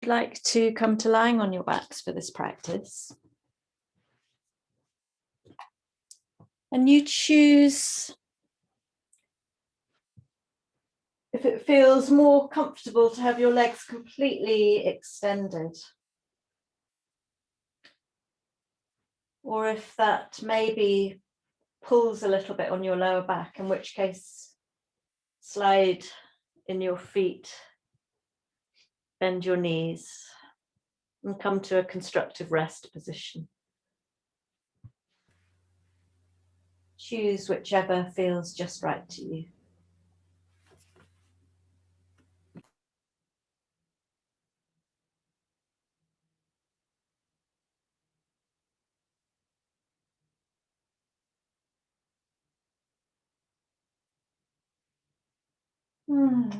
like to come to lying on your backs for this practice. And you choose if it feels more comfortable to have your legs completely extended, or if that maybe pulls a little bit on your lower back, in which case slide in your feet, bend your knees, and come to a constructive rest position. Choose whichever feels just right to you.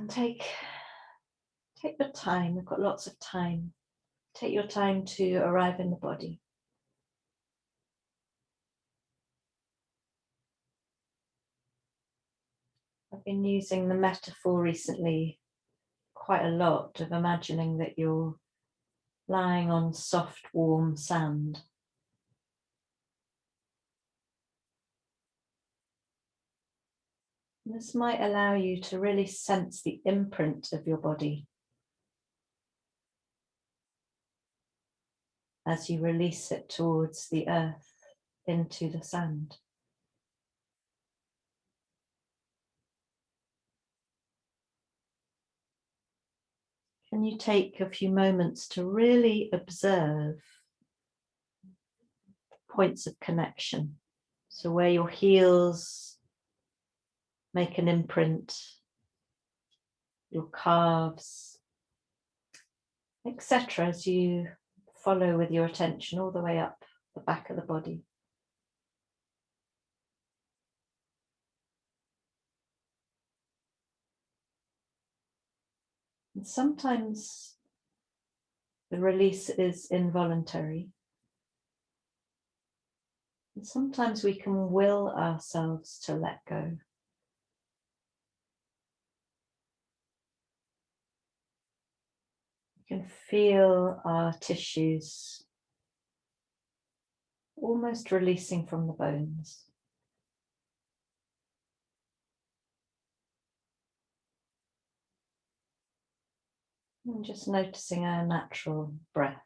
Take your time. We've got lots of time. Take your time to arrive in the body. I've been using the metaphor recently quite a lot of imagining that you're lying on soft, warm sand. And this might allow you to really sense the imprint of your body as you release it towards the earth, into the sand. Can you take a few moments to really observe points of connection? So where your heels make an imprint, your calves, etc., as you follow with your attention all the way up the back of the body. And sometimes the release is involuntary. And sometimes we can will ourselves to let go. We can feel our tissues almost releasing from the bones. And just noticing our natural breath,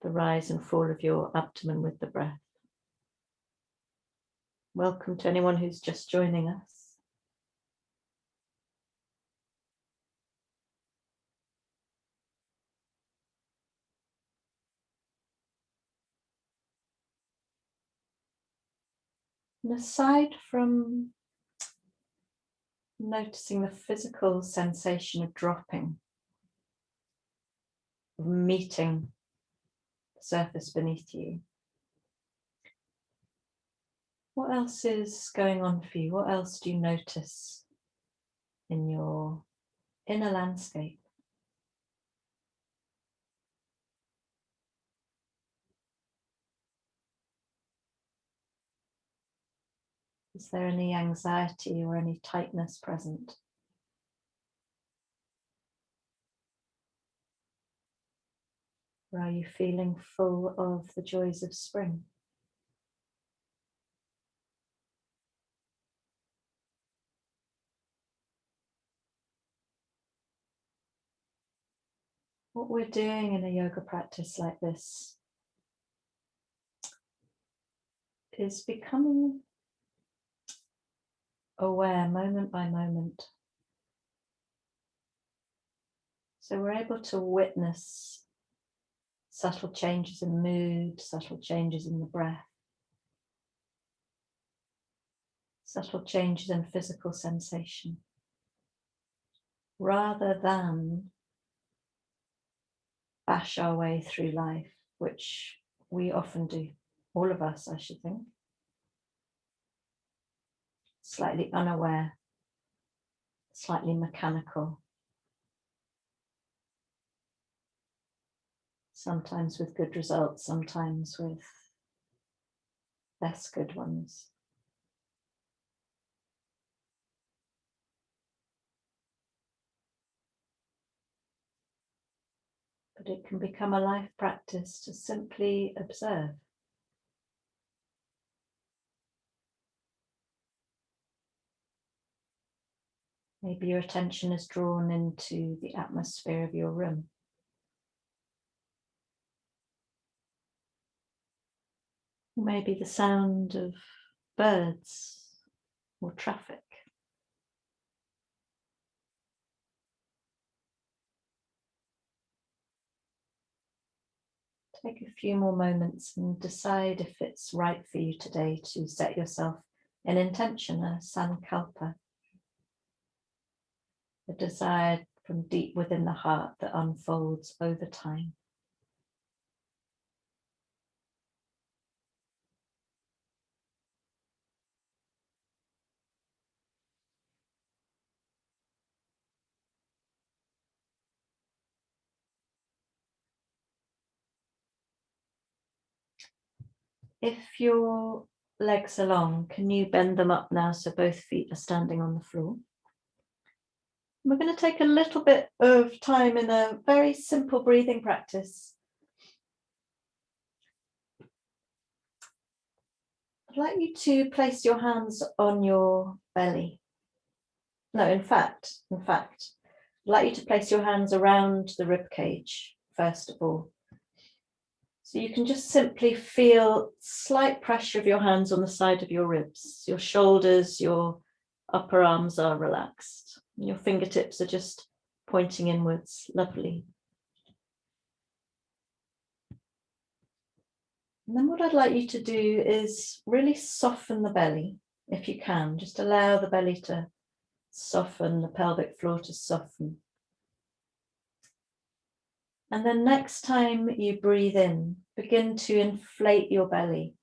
the rise and fall of your abdomen with the breath. Welcome to anyone who's just joining us. And aside from noticing the physical sensation of dropping, of meeting the surface beneath you, what else is going on for you? What else do you notice in your inner landscape? Is there any anxiety or any tightness present? Or are you feeling full of the joys of spring? What we're doing in a yoga practice like this is becoming aware moment by moment. So we're able to witness subtle changes in mood, subtle changes in the breath, subtle changes in physical sensation, rather than bash our way through life, which we often do, all of us, I should think. Slightly unaware, slightly mechanical, sometimes with good results, sometimes with less good ones. but it can become a life practice to simply observe. Maybe your attention is drawn into the atmosphere of your room. Maybe the sound of birds or traffic. Take a few more moments and decide if it's right for you today to set yourself an intention, a sankalpa, a desire from deep within the heart that unfolds over time. If your legs are long, can you bend them up now so both feet are standing on the floor? We're going to take a little bit of time in a very simple breathing practice. I'd like you to place your hands on your belly. No, in fact, I'd like you to place your hands around the rib cage, first of all. So you can just simply feel slight pressure of your hands on the side of your ribs. Your shoulders, your upper arms are relaxed. Your fingertips are just pointing inwards. Lovely. And then what I'd like you to do is really soften the belly, if you can. Just allow the belly to soften, the pelvic floor to soften. And then next time you breathe in, begin to inflate your belly.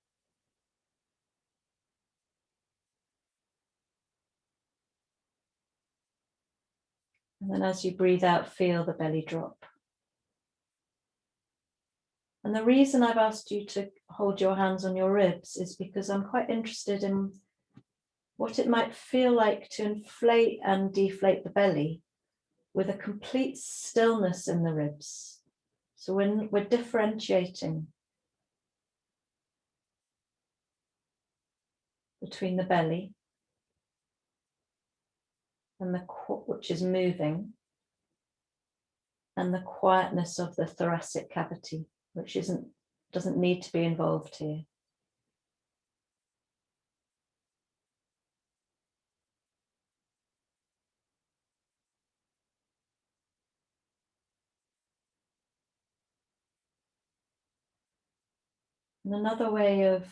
And then as you breathe out, feel the belly drop. And the reason I've asked you to hold your hands on your ribs is because I'm quite interested in what it might feel like to inflate and deflate the belly with a complete stillness in the ribs. So when we're differentiating between the belly and the which is moving, and the quietness of the thoracic cavity, which doesn't need to be involved here. And another way of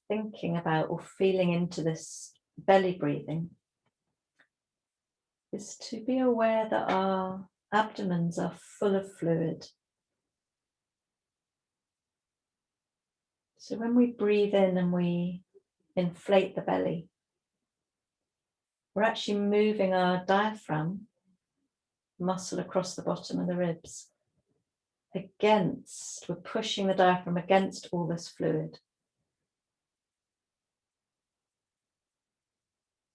thinking about or feeling into this belly breathing is to be aware that our abdomens are full of fluid. So when we breathe in and we inflate the belly, we're actually moving our diaphragm muscle across the bottom of the ribs we're pushing the diaphragm against all this fluid.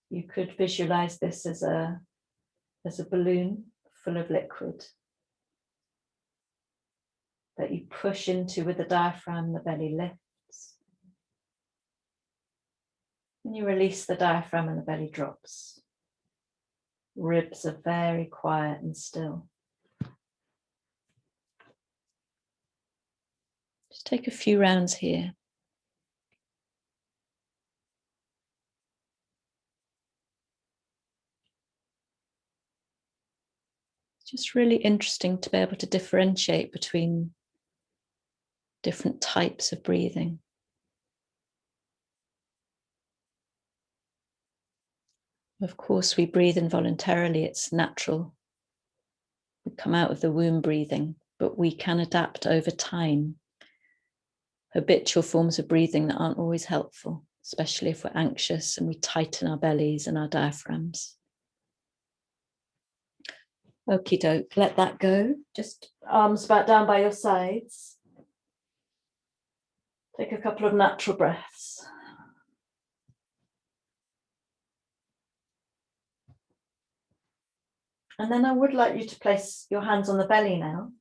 You could visualize this as a balloon full of liquid that you push into with the diaphragm, the belly lifts. And you release the diaphragm and the belly drops. Ribs are very quiet and still. Just take a few rounds here. It's just really interesting to be able to differentiate between different types of breathing. Of course, we breathe involuntarily, it's natural. We come out of the womb breathing, but we can adapt over time. Habitual forms of breathing that aren't always helpful, especially if we're anxious and we tighten our bellies and our diaphragms. Okie doke, let that go. Just arms back down by your sides. Take a couple of natural breaths. And then I would like you to place your hands on the belly now.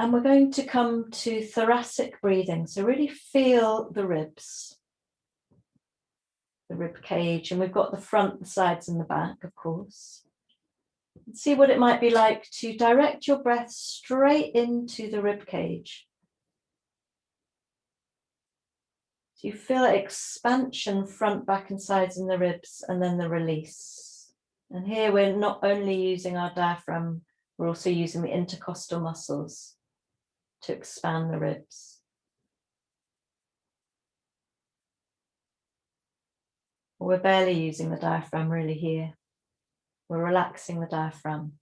And we're going to come to thoracic breathing. So really feel the ribs, the rib cage, and we've got the front, the sides and the back, of course. And see what it might be like to direct your breath straight into the rib cage. So you feel expansion front, back and sides in the ribs, and then the release. And here we're not only using our diaphragm, we're also using the intercostal muscles to expand the ribs. We're barely using the diaphragm really here. We're relaxing the diaphragm.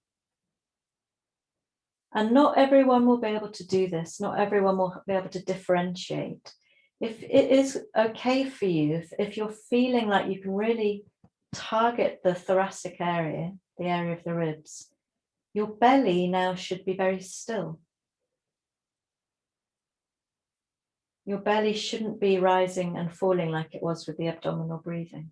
And not everyone will be able to do this. Not everyone will be able to differentiate. If it is okay for you, if you're feeling like you can really target the thoracic area, the area of the ribs, your belly now should be very still. Your belly shouldn't be rising and falling like it was with the abdominal breathing.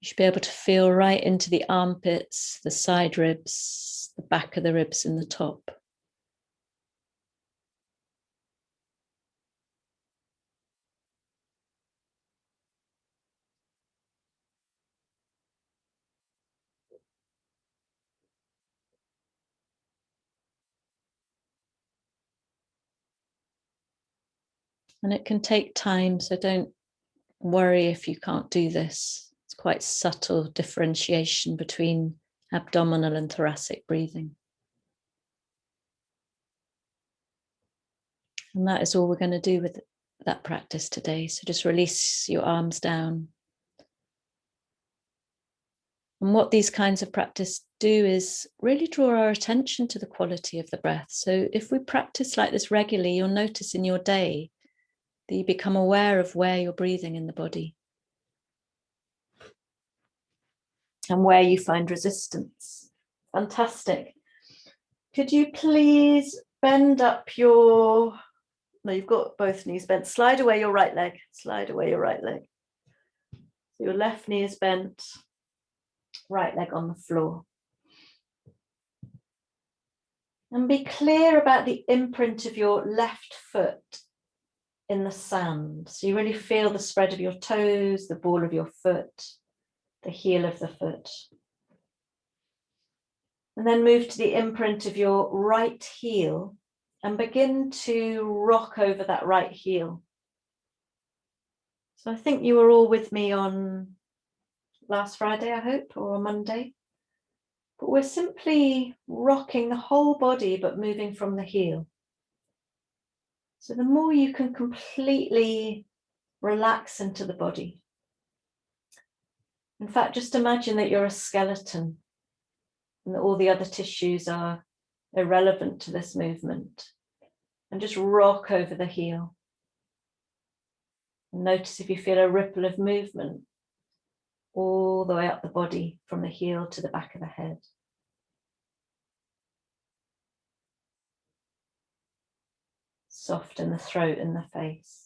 You should be able to feel right into the armpits, the side ribs, the back of the ribs and the top. And it can take time, so don't worry if you can't do this. It's quite subtle differentiation between abdominal and thoracic breathing. And that is all we're going to do with that practice today. So just release your arms down. And what these kinds of practice do is really draw our attention to the quality of the breath. So if we practice like this regularly, you'll notice in your day that you become aware of where you're breathing in the body and where you find resistance. Fantastic. Could you please bend up your, no, you've got both knees bent. Slide away your right leg. Slide away your right leg. So your left knee is bent, right leg on the floor. And be clear about the imprint of your left foot in the sand. So you really feel the spread of your toes, the ball of your foot, the heel of the foot. And then move to the imprint of your right heel and begin to rock over that right heel. So I think you were all with me on last Friday, I hope, or on Monday. But we're simply rocking the whole body, but moving from the heel. So the more you can completely relax into the body. In fact, just imagine that you're a skeleton and that all the other tissues are irrelevant to this movement. And just rock over the heel. And notice if you feel a ripple of movement all the way up the body from the heel to the back of the head. Soften the throat and the face.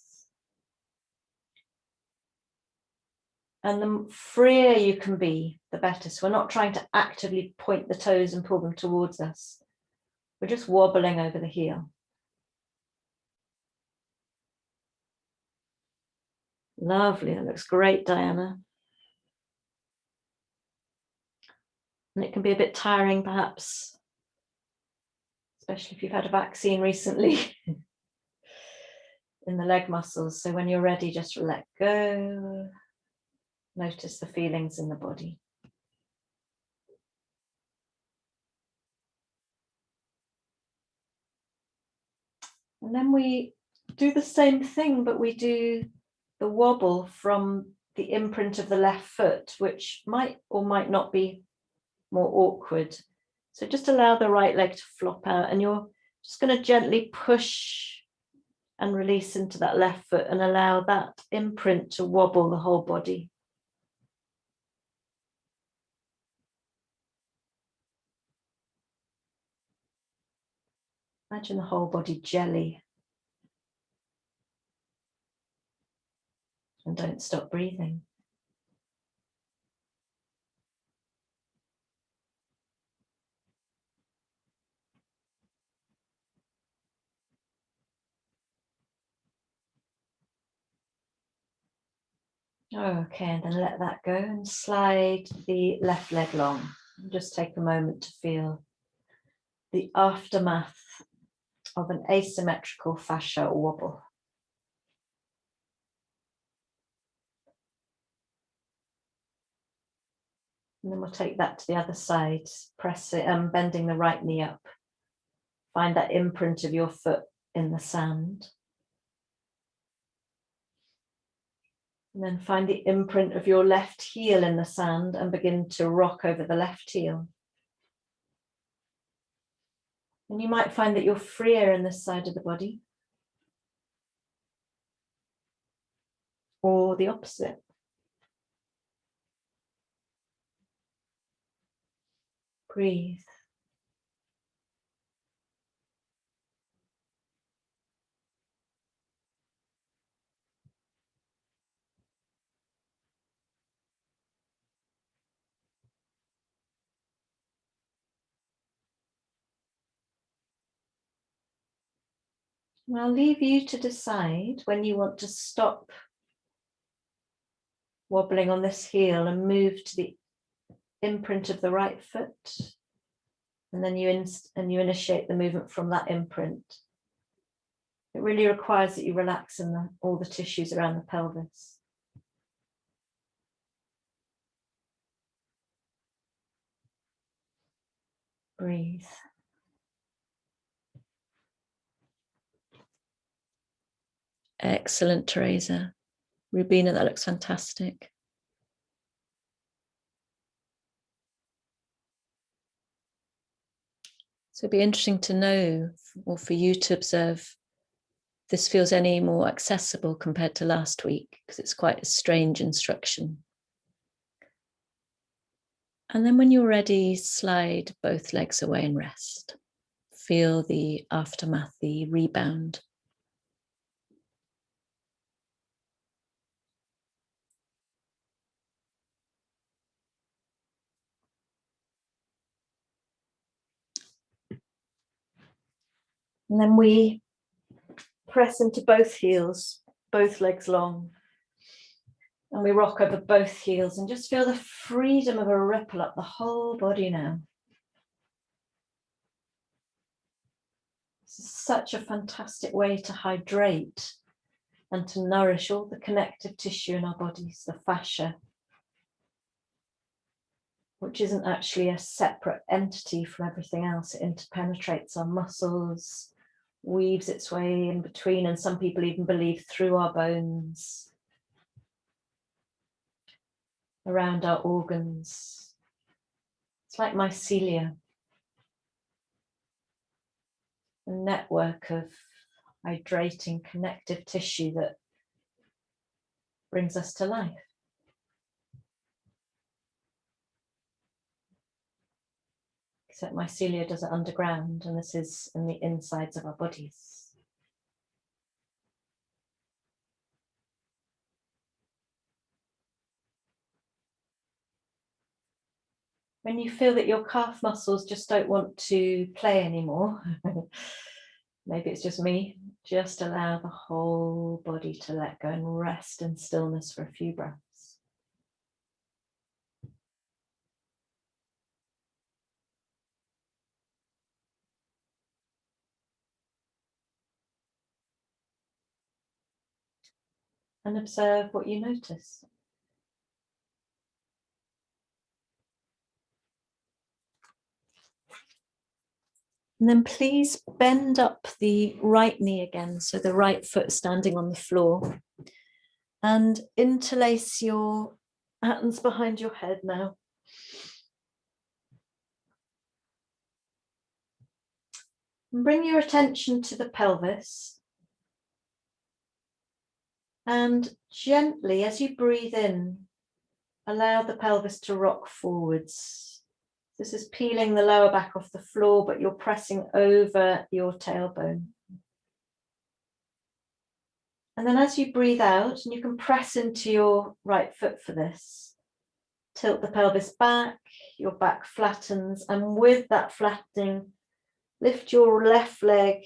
And the freer you can be, the better. So we're not trying to actively point the toes and pull them towards us. We're just wobbling over the heel. Lovely, that looks great, Diana. And it can be a bit tiring, perhaps, especially if you've had a vaccine recently in the leg muscles. So when you're ready, just let go. Notice the feelings in the body. And then we do the same thing, but we do the wobble from the imprint of the left foot, which might or might not be more awkward. So just allow the right leg to flop out, and you're just going to gently push and release into that left foot and allow that imprint to wobble the whole body. Imagine the whole body jelly. And don't stop breathing. Okay, and then let that go and slide the left leg long. Just take a moment to feel the aftermath of an asymmetrical fascia wobble. And then we'll take that to the other side, press it, bending the right knee up. Find that imprint of your foot in the sand. And then find the imprint of your left heel in the sand and begin to rock over the left heel. And you might find that you're freer in this side of the body, or the opposite. Breathe. And I'll leave you to decide when you want to stop wobbling on this heel and move to the imprint of the right foot. And then you initiate the movement from that imprint. It really requires that you relax in all the tissues around the pelvis. Breathe. Excellent, Teresa. Rubina, that looks fantastic. So it'd be interesting to know, or for you to observe, if this feels any more accessible compared to last week, because it's quite a strange instruction. And then when you're ready, slide both legs away and rest. Feel the aftermath, the rebound. And then we press into both heels, both legs long. And we rock over both heels and just feel the freedom of a ripple up the whole body now. This is such a fantastic way to hydrate and to nourish all the connective tissue in our bodies, the fascia, which isn't actually a separate entity from everything else. It interpenetrates our muscles, weaves its way in between, and some people even believe through our bones, around our organs. It's like mycelia, a network of hydrating connective tissue that brings us to life. Except mycelia does it underground, and this is in the insides of our bodies. When you feel that your calf muscles just don't want to play anymore, maybe it's just me, just allow the whole body to let go and rest in stillness for a few breaths. And observe what you notice. And then please bend up the right knee again, so the right foot standing on the floor. And interlace your hands behind your head now. And bring your attention to the pelvis. And gently, as you breathe in, allow the pelvis to rock forwards. This is peeling the lower back off the floor, but you're pressing over your tailbone. And then as you breathe out, and you can press into your right foot for this, tilt the pelvis back, your back flattens, and with that flattening, lift your left leg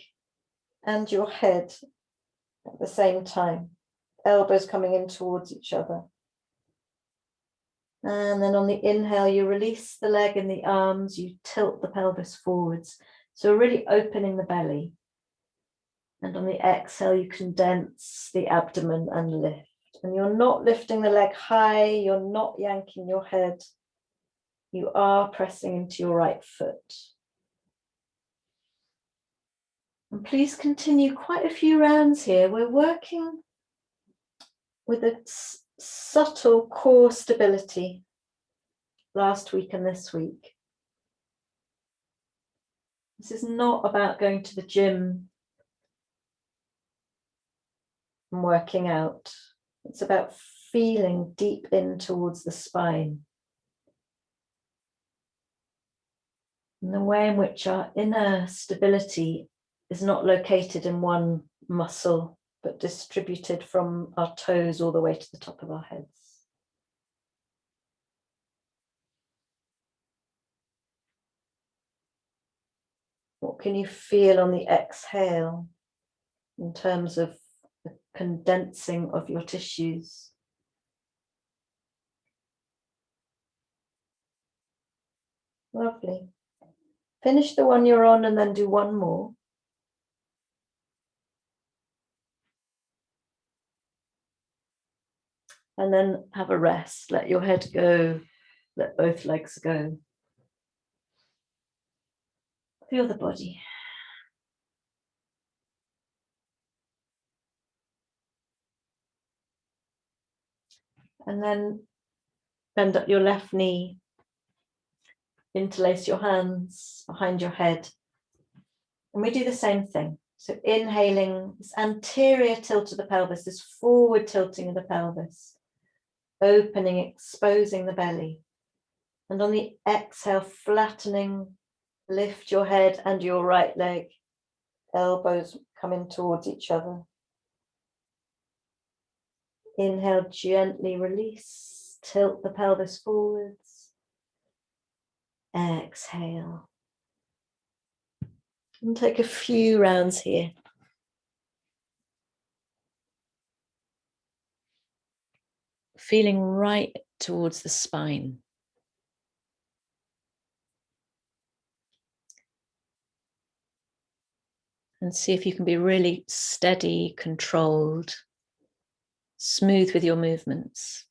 and your head at the same time, elbows coming in towards each other. And then on the inhale, you release the leg and the arms, you tilt the pelvis forwards. So really opening the belly. And on the exhale, you condense the abdomen and lift. And you're not lifting the leg high, you're not yanking your head. You are pressing into your right foot. And please continue quite a few rounds here. We're working with a subtle core stability last week and this week. This is not about going to the gym and working out. It's about feeling deep in towards the spine. And the way in which our inner stability is not located in one muscle, but distributed from our toes all the way to the top of our heads. What can you feel on the exhale in terms of the condensing of your tissues? Lovely. Finish the one you're on and then do one more. And then have a rest. Let your head go. Let both legs go. Feel the body. And then bend up your left knee. Interlace your hands behind your head. And we do the same thing. So inhaling, this anterior tilt of the pelvis, this forward tilting of the pelvis, opening, exposing the belly. And on the exhale, flattening, lift your head and your right leg, elbows coming towards each other. Inhale, gently release, tilt the pelvis forwards. Exhale. And take a few rounds here. Feeling right towards the spine. And see if you can be really steady, controlled, smooth with your movements.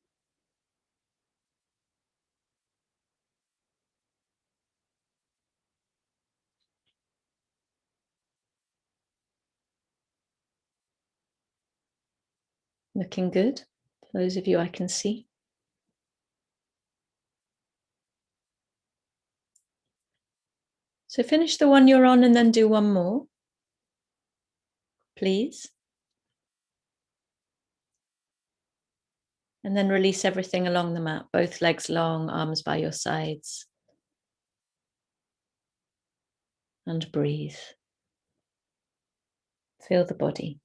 Looking good, for those of you I can see. So finish the one you're on and then do one more, please. And then release everything along the mat, both legs long, arms by your sides. And breathe. Feel the body.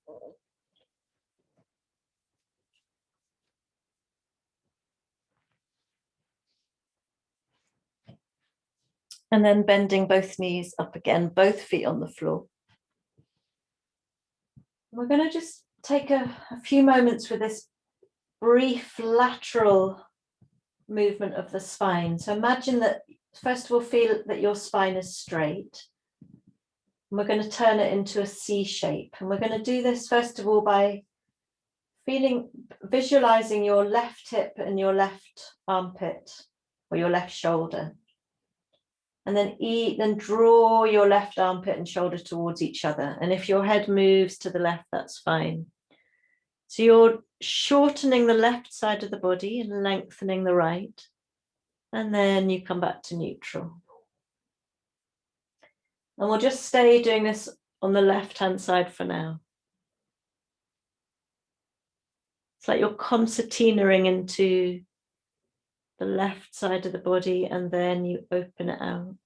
And then bending both knees up again, both feet on the floor. We're going to just take a few moments with this brief lateral movement of the spine. So imagine that, first of all, feel that your spine is straight. And we're going to turn it into a C shape. And we're going to do this, first of all, by visualizing your left hip and your left armpit or your left shoulder. And then draw your left armpit and shoulder towards each other. And if your head moves to the left, that's fine. So you're shortening the left side of the body and lengthening the right. And then you come back to neutral. And we'll just stay doing this on the left-hand side for now. It's like you're concertinaing into the left side of the body and then you open it out.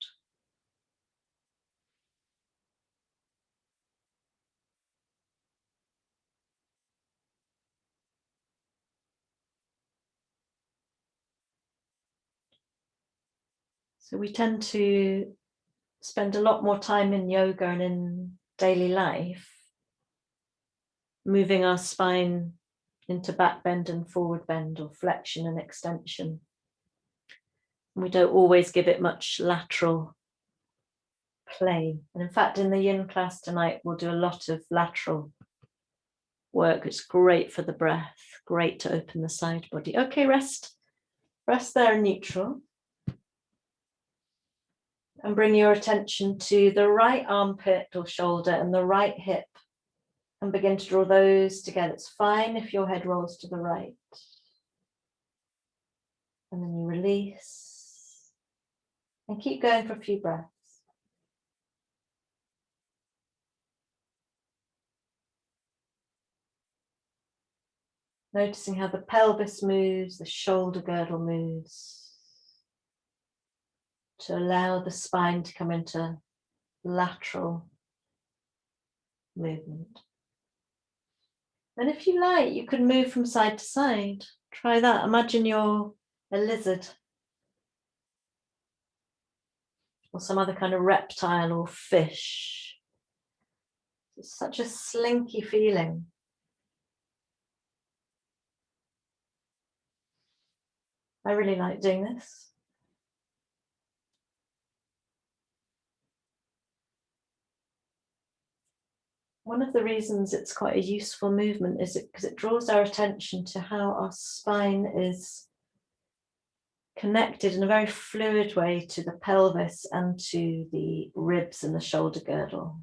So we tend to spend a lot more time in yoga and in daily life moving our spine into back bend and forward bend, or flexion and extension. We don't always give it much lateral play. And in fact, in the yin class tonight, we'll do a lot of lateral work. It's great for the breath, great to open the side body. Okay, rest there in neutral. And bring your attention to the right armpit or shoulder and the right hip, and begin to draw those together. It's fine if your head rolls to the right. And then you release and keep going for a few breaths. Noticing how the pelvis moves, the shoulder girdle moves, to allow the spine to come into lateral movement. And if you like, you could move from side to side. Try that. Imagine you're a lizard or some other kind of reptile or fish. It's such a slinky feeling. I really like doing this. One of the reasons it's quite a useful movement is because it draws our attention to how our spine is connected in a very fluid way to the pelvis and to the ribs and the shoulder girdle.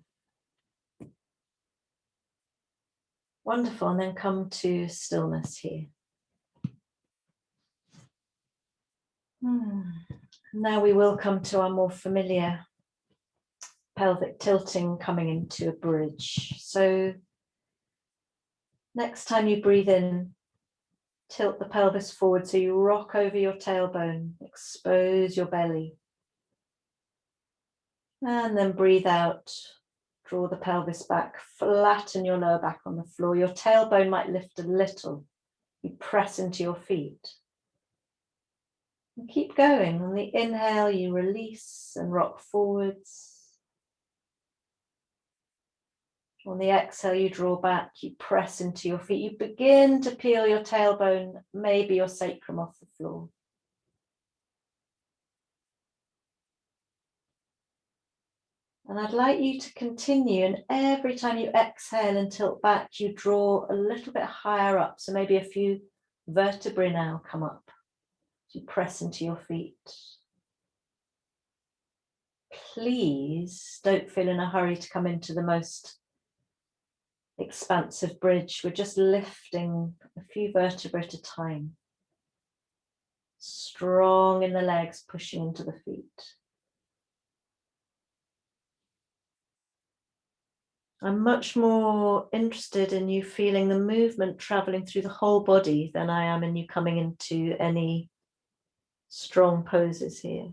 Wonderful, and then come to stillness here. Now we will come to our more familiar pelvic tilting, coming into a bridge. So next time you breathe in, tilt the pelvis forward so you rock over your tailbone, expose your belly. And then breathe out, draw the pelvis back, flatten your lower back on the floor. Your tailbone might lift a little. You press into your feet. And keep going. On the inhale, you release and rock forwards. On the exhale, you draw back, you press into your feet. You begin to peel your tailbone, maybe your sacrum off the floor. And I'd like you to continue, and every time you exhale and tilt back, you draw a little bit higher up. So maybe a few vertebrae now come up. You press into your feet. Please don't feel in a hurry to come into the most expansive bridge. We're just lifting a few vertebrae at a time. Strong in the legs, pushing into the feet. I'm much more interested in you feeling the movement traveling through the whole body than I am in you coming into any strong poses here.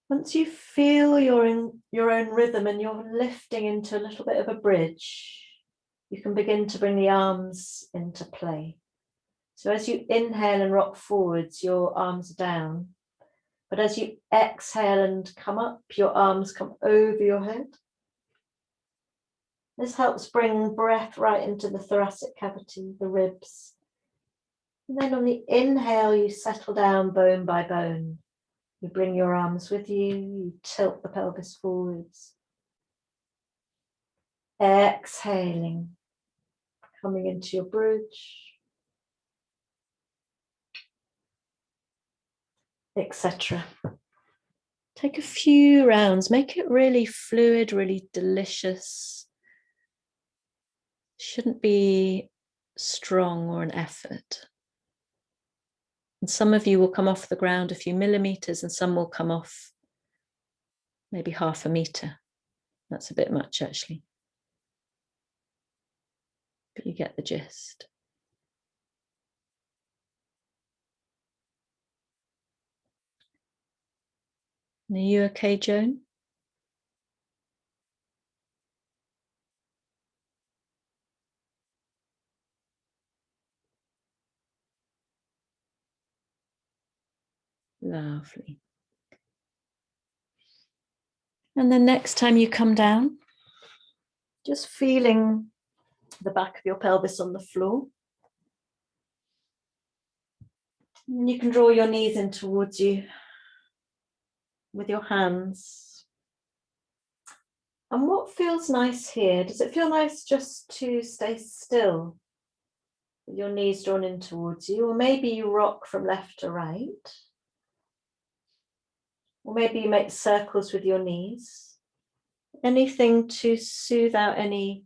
Once you feel you're in your own rhythm and you're lifting into a little bit of a bridge, you can begin to bring the arms into play. So as you inhale and rock forwards, your arms are down. But as you exhale and come up, your arms come over your head. This helps bring breath right into the thoracic cavity, the ribs. And then on the inhale, you settle down bone by bone. You bring your arms with you, you tilt the pelvis forwards. Exhaling, coming into your bridge, etc. Take a few rounds, make it really fluid, really delicious. Shouldn't be strong or an effort. And some of you will come off the ground a few millimeters and some will come off maybe half a meter. That's a bit much actually. But you get the gist. Are you okay, Joan? Lovely. And then next time you come down, just feeling the back of your pelvis on the floor. And you can draw your knees in towards you with your hands. And what feels nice here? Does it feel nice just to stay still with your knees drawn in towards you? Or maybe you rock from left to right. Or maybe you make circles with your knees. Anything to soothe out any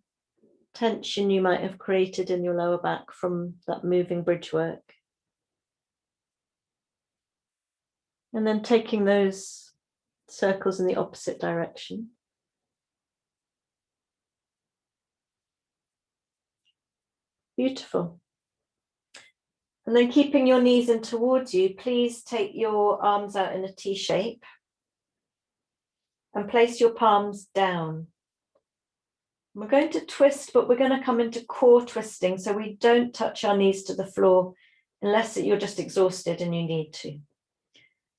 tension you might have created in your lower back from that moving bridge work. And then taking those circles in the opposite direction. Beautiful. And then keeping your knees in towards you, please take your arms out in a T shape and place your palms down. We're going to twist, but we're going to come into core twisting, so we don't touch our knees to the floor unless you're just exhausted and you need to.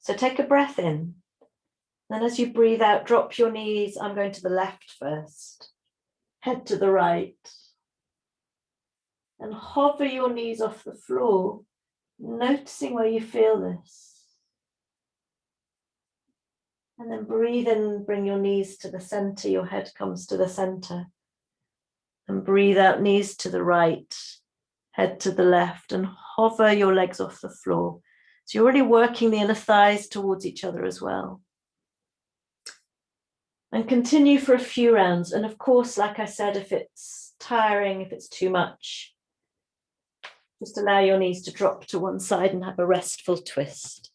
So take a breath in. Then as you breathe out, drop your knees. I'm going to the left first. Head to the right. And hover your knees off the floor, noticing where you feel this. And then breathe in, bring your knees to the center, your head comes to the center. And breathe out, knees to the right, head to the left, and hover your legs off the floor. So you're already working the inner thighs towards each other as well. And continue for a few rounds. And of course, like I said, if it's tiring, if it's too much, just allow your knees to drop to one side and have a restful twist.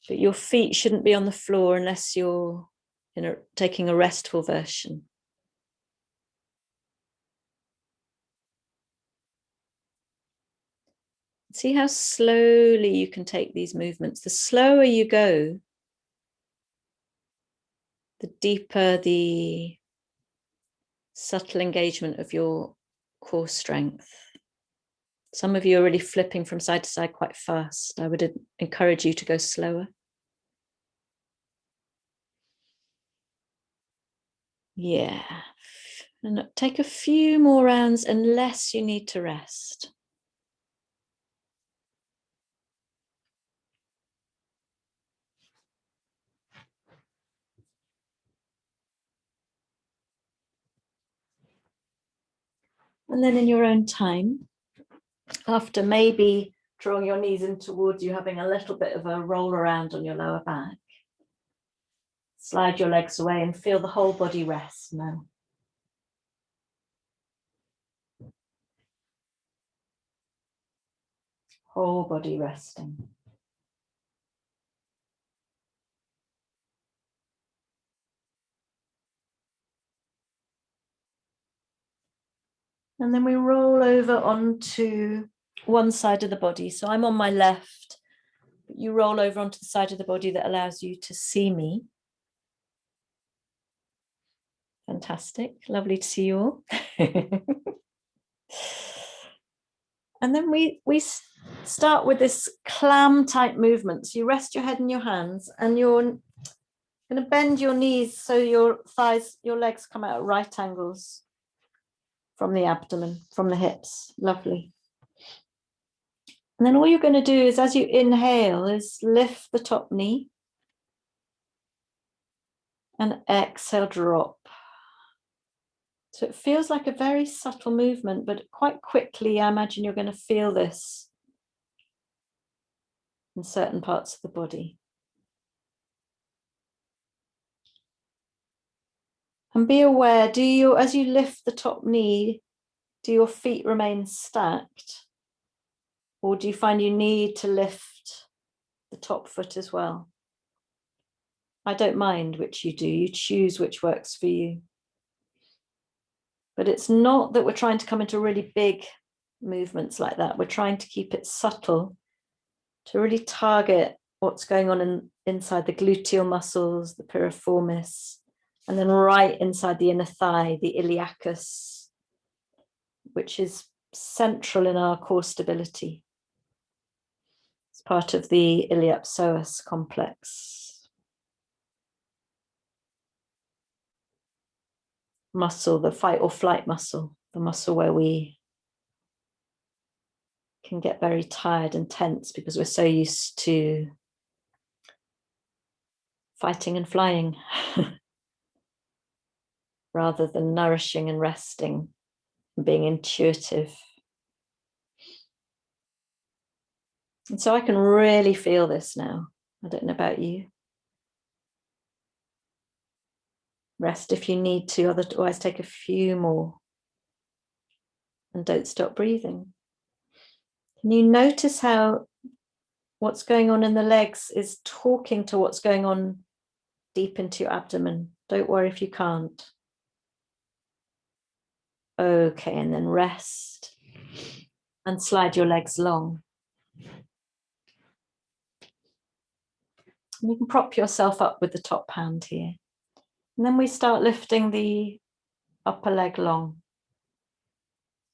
But your feet shouldn't be on the floor unless you're taking a restful version. See how slowly you can take these movements. The slower you go, the deeper the subtle engagement of your core strength. Some of you are really flipping from side to side quite fast. I would encourage you to go slower. Yeah. And take a few more rounds unless you need to rest. And then in your own time, after maybe drawing your knees in towards you, having a little bit of a roll around on your lower back, slide your legs away and feel the whole body rest now. Whole body resting. And then we roll over onto one side of the body. So I'm on my left, but you roll over onto the side of the body that allows you to see me. Fantastic. Lovely to see you all. And then we start with this clam type movement. So you rest your head in your hands and you're going to bend your knees so your thighs, your legs come out at right angles from the abdomen, from the hips. Lovely. And then all you're going to do is, as you inhale, is lift the top knee and exhale, drop. So it feels like a very subtle movement, but quite quickly, I imagine you're going to feel this in certain parts of the body. And be aware, as you lift the top knee, do your feet remain stacked? Or do you find you need to lift the top foot as well? I don't mind which you do, you choose which works for you. But it's not that we're trying to come into really big movements like that. We're trying to keep it subtle to really target what's going on inside the gluteal muscles, the piriformis, and then right inside the inner thigh, the iliacus, which is central in our core stability. It's part of the iliopsoas complex. Muscle, the fight or flight muscle, the muscle where we can get very tired and tense because we're so used to fighting and flying rather than nourishing and resting and being intuitive. And so I can really feel this now. I don't know about you. Rest if you need to, otherwise take a few more. And don't stop breathing. Can you notice how what's going on in the legs is talking to what's going on deep into your abdomen? Don't worry if you can't. Okay, and then rest and slide your legs long. And you can prop yourself up with the top hand here. And then we start lifting the upper leg long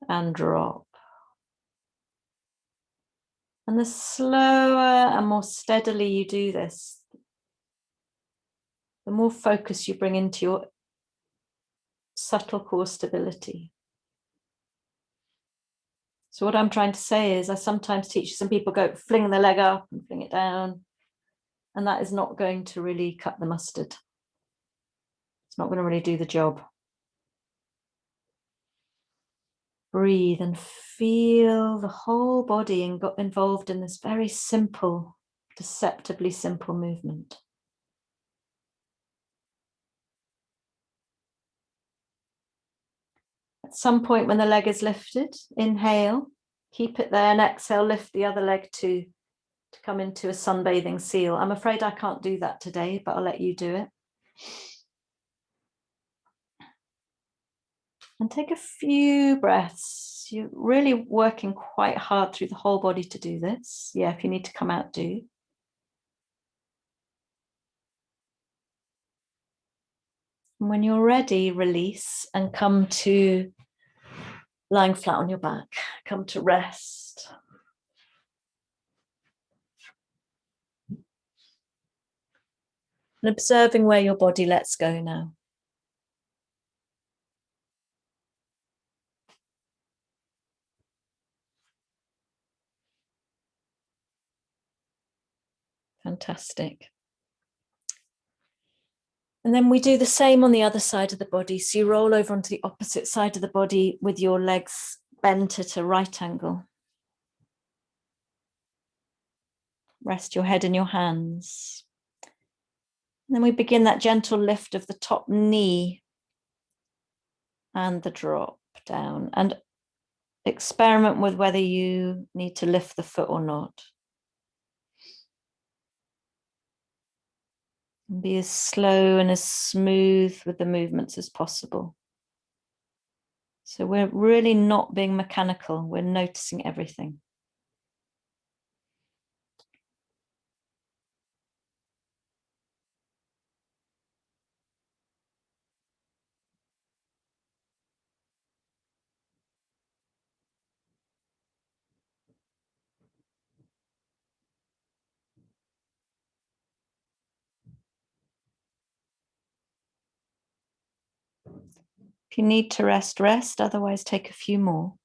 and drop. And the slower and more steadily you do this, the more focus you bring into your subtle core stability. So what I'm trying to say is I sometimes teach some people go fling the leg up and fling it down, and that is not going to really cut the mustard. It's not going to really do the job. Breathe and feel the whole body involved in this very simple, deceptively simple movement. At some point when the leg is lifted, inhale, keep it there, and exhale, lift the other leg to come into a sunbathing seal. I'm afraid I can't do that today, but I'll let you do it. And take a few breaths. You're really working quite hard through the whole body to do this. Yeah, if you need to come out, do. And when you're ready, release and come to lying flat on your back. Come to rest. And observing where your body lets go now. Fantastic. And then we do the same on the other side of the body. So you roll over onto the opposite side of the body with your legs bent at a right angle. Rest your head in your hands. And then we begin that gentle lift of the top knee and the drop down. And experiment with whether you need to lift the foot or not. And be as slow and as smooth with the movements as possible. So we're really not being mechanical. We're noticing everything. If you need to rest, rest. Otherwise, take a few more.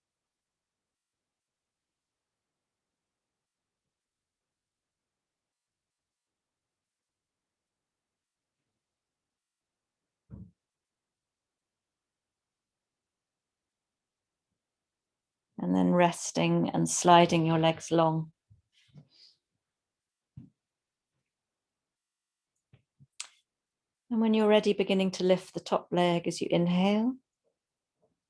And then resting and sliding your legs long. And when you're ready, beginning to lift the top leg as you inhale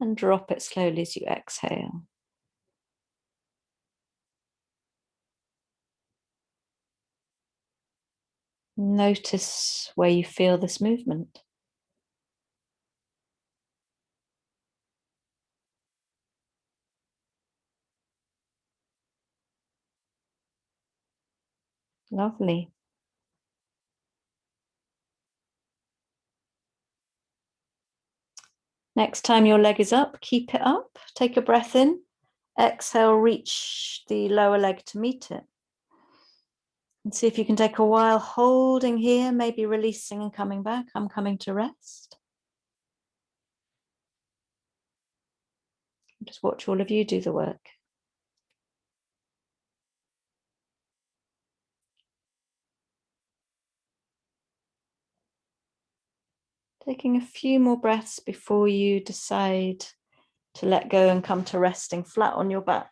and drop it slowly as you exhale. Notice where you feel this movement. Lovely. Next time your leg is up, keep it up. Take a breath in. Exhale, reach the lower leg to meet it. And see if you can take a while holding here, maybe releasing and coming back. I'm coming to rest. Just watch all of you do the work. Taking a few more breaths before you decide to let go and come to resting flat on your back.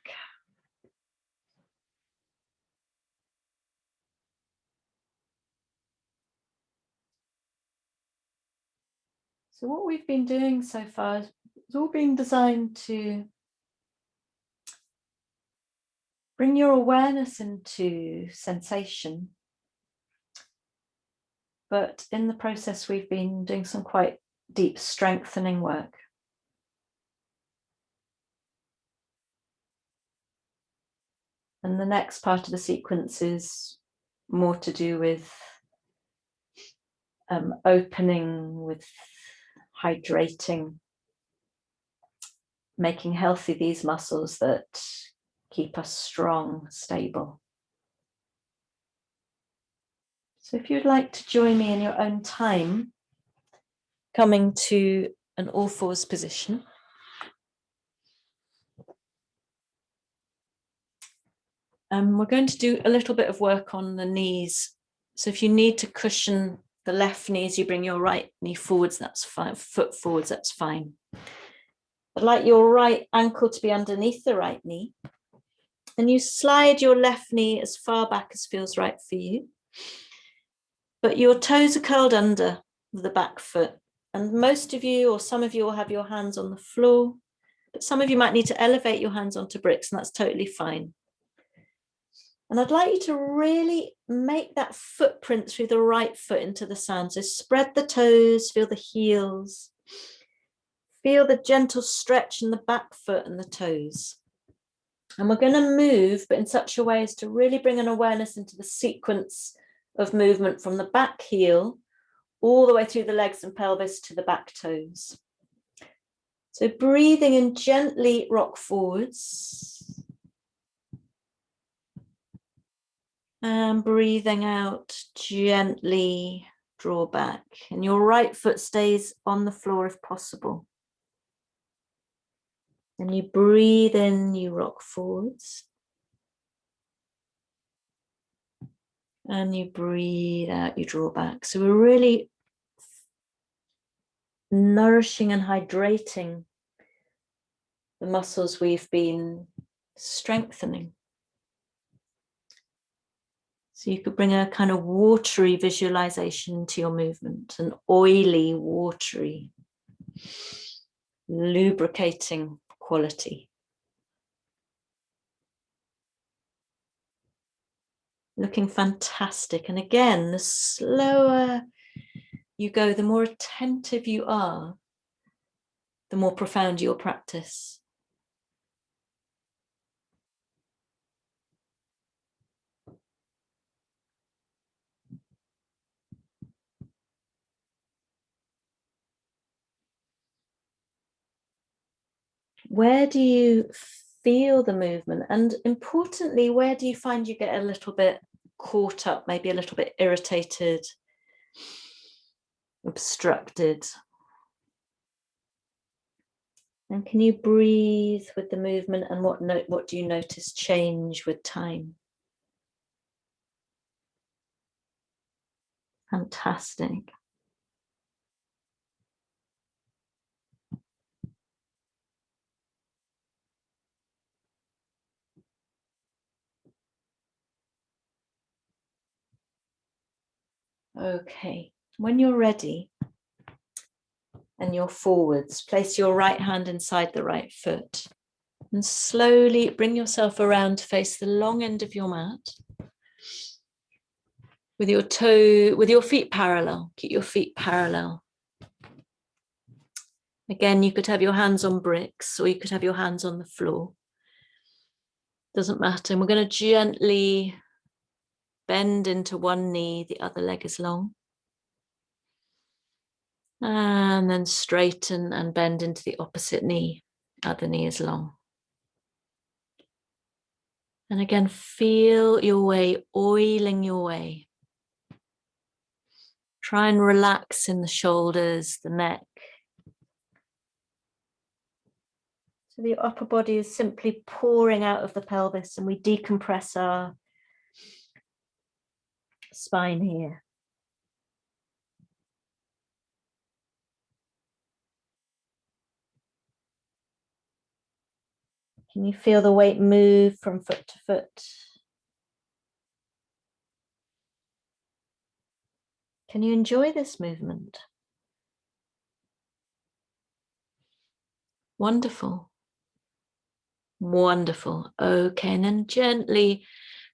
So what we've been doing so far is all been designed to bring your awareness into sensation. But in the process, we've been doing some quite deep strengthening work. And the next part of the sequence is more to do with opening, with hydrating, making healthy these muscles that keep us strong, stable. So if you'd like to join me in your own time, coming to an all fours position. We're going to do a little bit of work on the knees. So if you need to cushion the left knees, you bring your right knee forwards, that's fine, foot forwards, that's fine. I'd like your right ankle to be underneath the right knee. And you slide your left knee as far back as feels right for you. But your toes are curled under the back foot. And most of you, or some of you, will have your hands on the floor. But some of you might need to elevate your hands onto bricks, and that's totally fine. And I'd like you to really make that footprint through the right foot into the sand. So spread the toes, feel the heels. Feel the gentle stretch in the back foot and the toes. And we're going to move, but in such a way as to really bring an awareness into the sequence of movement from the back heel all the way through the legs and pelvis to the back toes. So breathing in, gently rock forwards. And breathing out, gently draw back. And your right foot stays on the floor if possible. And you breathe in, you rock forwards. And you breathe out, you draw back. So we're really nourishing and hydrating the muscles we've been strengthening. So you could bring a kind of watery visualization to your movement, an oily, watery, lubricating quality. Looking fantastic. And again, the slower you go, the more attentive you are, the more profound your practice. Where do you feel the movement? And importantly, where do you find you get a little bit caught up, maybe a little bit irritated, obstructed? And can you breathe with the movement, and what do you notice change with time? Fantastic. Okay, when you're ready and you're forwards, place your right hand inside the right foot and slowly bring yourself around to face the long end of your mat with your feet parallel. Keep your feet parallel. Again, you could have your hands on bricks or you could have your hands on the floor. Doesn't matter. And we're going to gently bend into one knee, the other leg is long. And then straighten and bend into the opposite knee, other knee is long. And again, feel your way, oiling your way. Try and relax in the shoulders, the neck. So the upper body is simply pouring out of the pelvis, and we decompress our spine here. Can you feel the weight move from foot to foot? Can you enjoy this movement? Wonderful. Wonderful. Okay, and then gently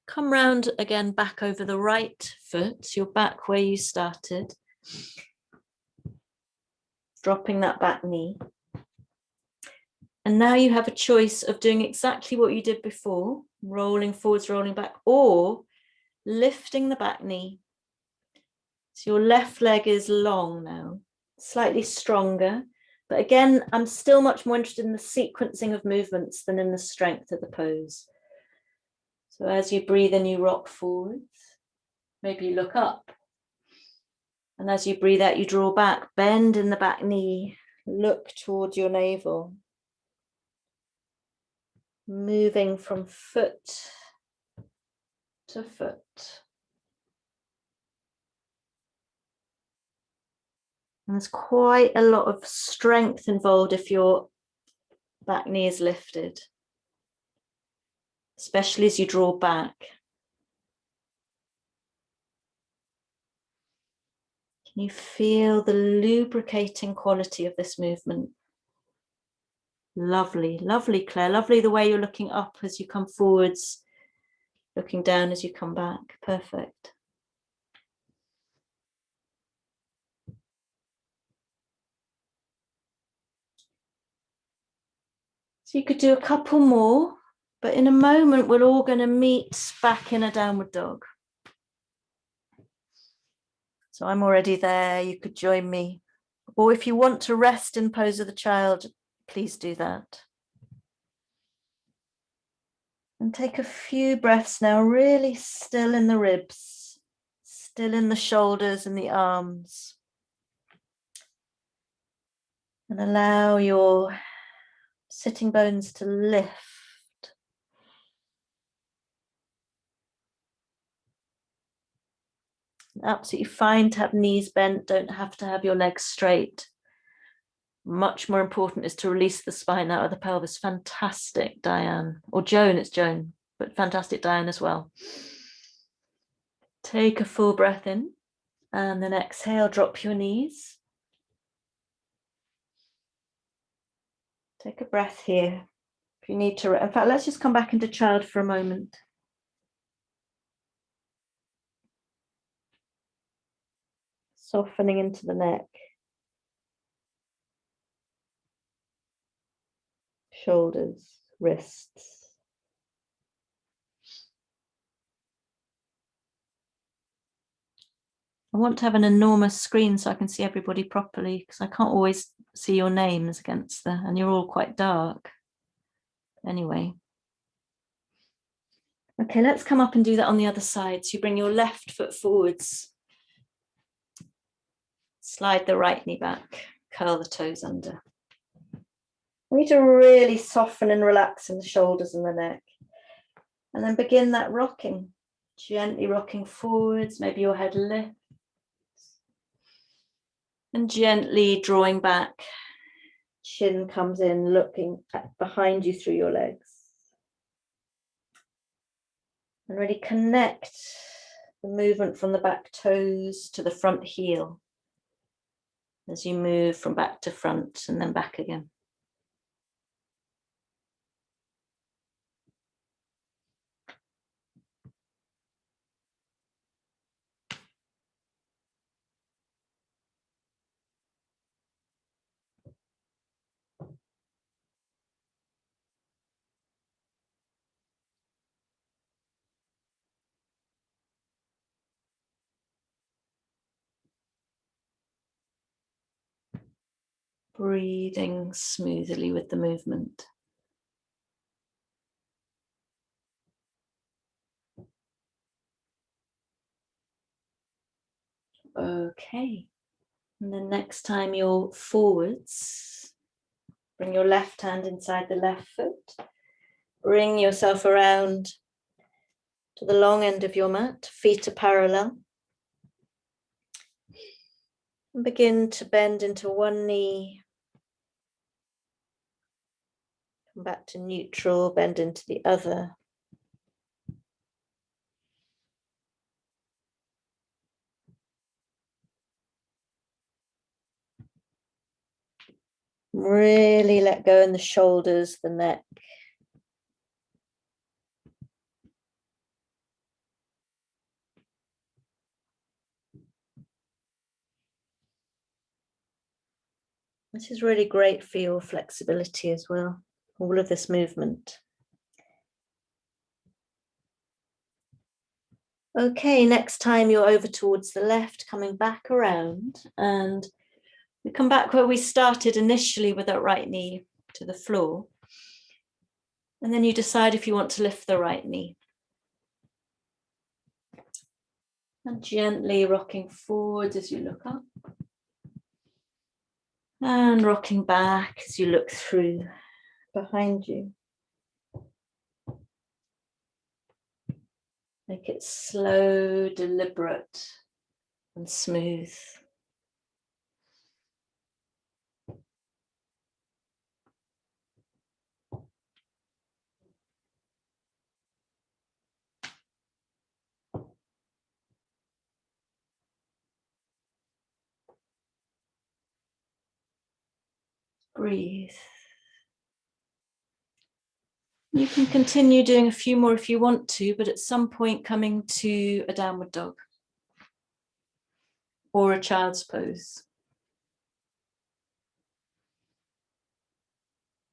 come round again back over the right foot, so you're back where you started. Dropping that back knee. And now you have a choice of doing exactly what you did before, rolling forwards, rolling back, or lifting the back knee. So your left leg is long now, slightly stronger. But again, I'm still much more interested in the sequencing of movements than in the strength of the pose. So as you breathe in, you rock forwards. Maybe you look up. And as you breathe out, you draw back, bend in the back knee, look towards your navel. Moving from foot to foot. And there's quite a lot of strength involved if your back knee is lifted, especially as you draw back. Can you feel the lubricating quality of this movement? Lovely, lovely, Claire. Lovely the way you're looking up as you come forwards, looking down as you come back. Perfect. So you could do a couple more, but in a moment, we're all going to meet back in a downward dog. So I'm already there. You could join me. Or if you want to rest in pose of the child, please do that. And take a few breaths now, really still in the ribs, still in the shoulders and the arms. And allow your sitting bones to lift. Absolutely fine to have knees bent, don't have to have your legs straight. Much more important is to release the spine out of the pelvis. Fantastic, Diane. Or Joan, it's Joan, but fantastic, Diane, as well. Take a full breath in and then exhale, drop your knees. Take a breath here. If you need to, in fact, let's just come back into child for a moment. Softening into the neck. Shoulders, wrists. I want to have an enormous screen so I can see everybody properly, because I can't always see your names against and you're all quite dark. Anyway. Okay, let's come up and do that on the other side. So you bring your left foot forwards. Slide the right knee back, curl the toes under. We need to really soften and relax in the shoulders and the neck. And then begin that rocking, gently rocking forwards, maybe your head lifts. And gently drawing back, chin comes in, looking behind you through your legs. And really connect the movement from the back toes to the front heel as you move from back to front and then back again. Breathing smoothly with the movement. Okay, and then next time you're forwards, bring your left hand inside the left foot. Bring yourself around to the long end of your mat, feet are parallel. And begin to bend into one knee, Come back to neutral, bend into the other. Really let go in the shoulders, the neck. This is really great for your flexibility as well, all of this movement. Okay, next time you're over towards the left, coming back around, and we come back where we started initially with that right knee to the floor. And then you decide if you want to lift the right knee. And gently rocking forward as you look up. And rocking back as you look through behind you. Make it slow, deliberate, and smooth. Breathe. You can continue doing a few more if you want to, but at some point coming to a downward dog or a child's pose.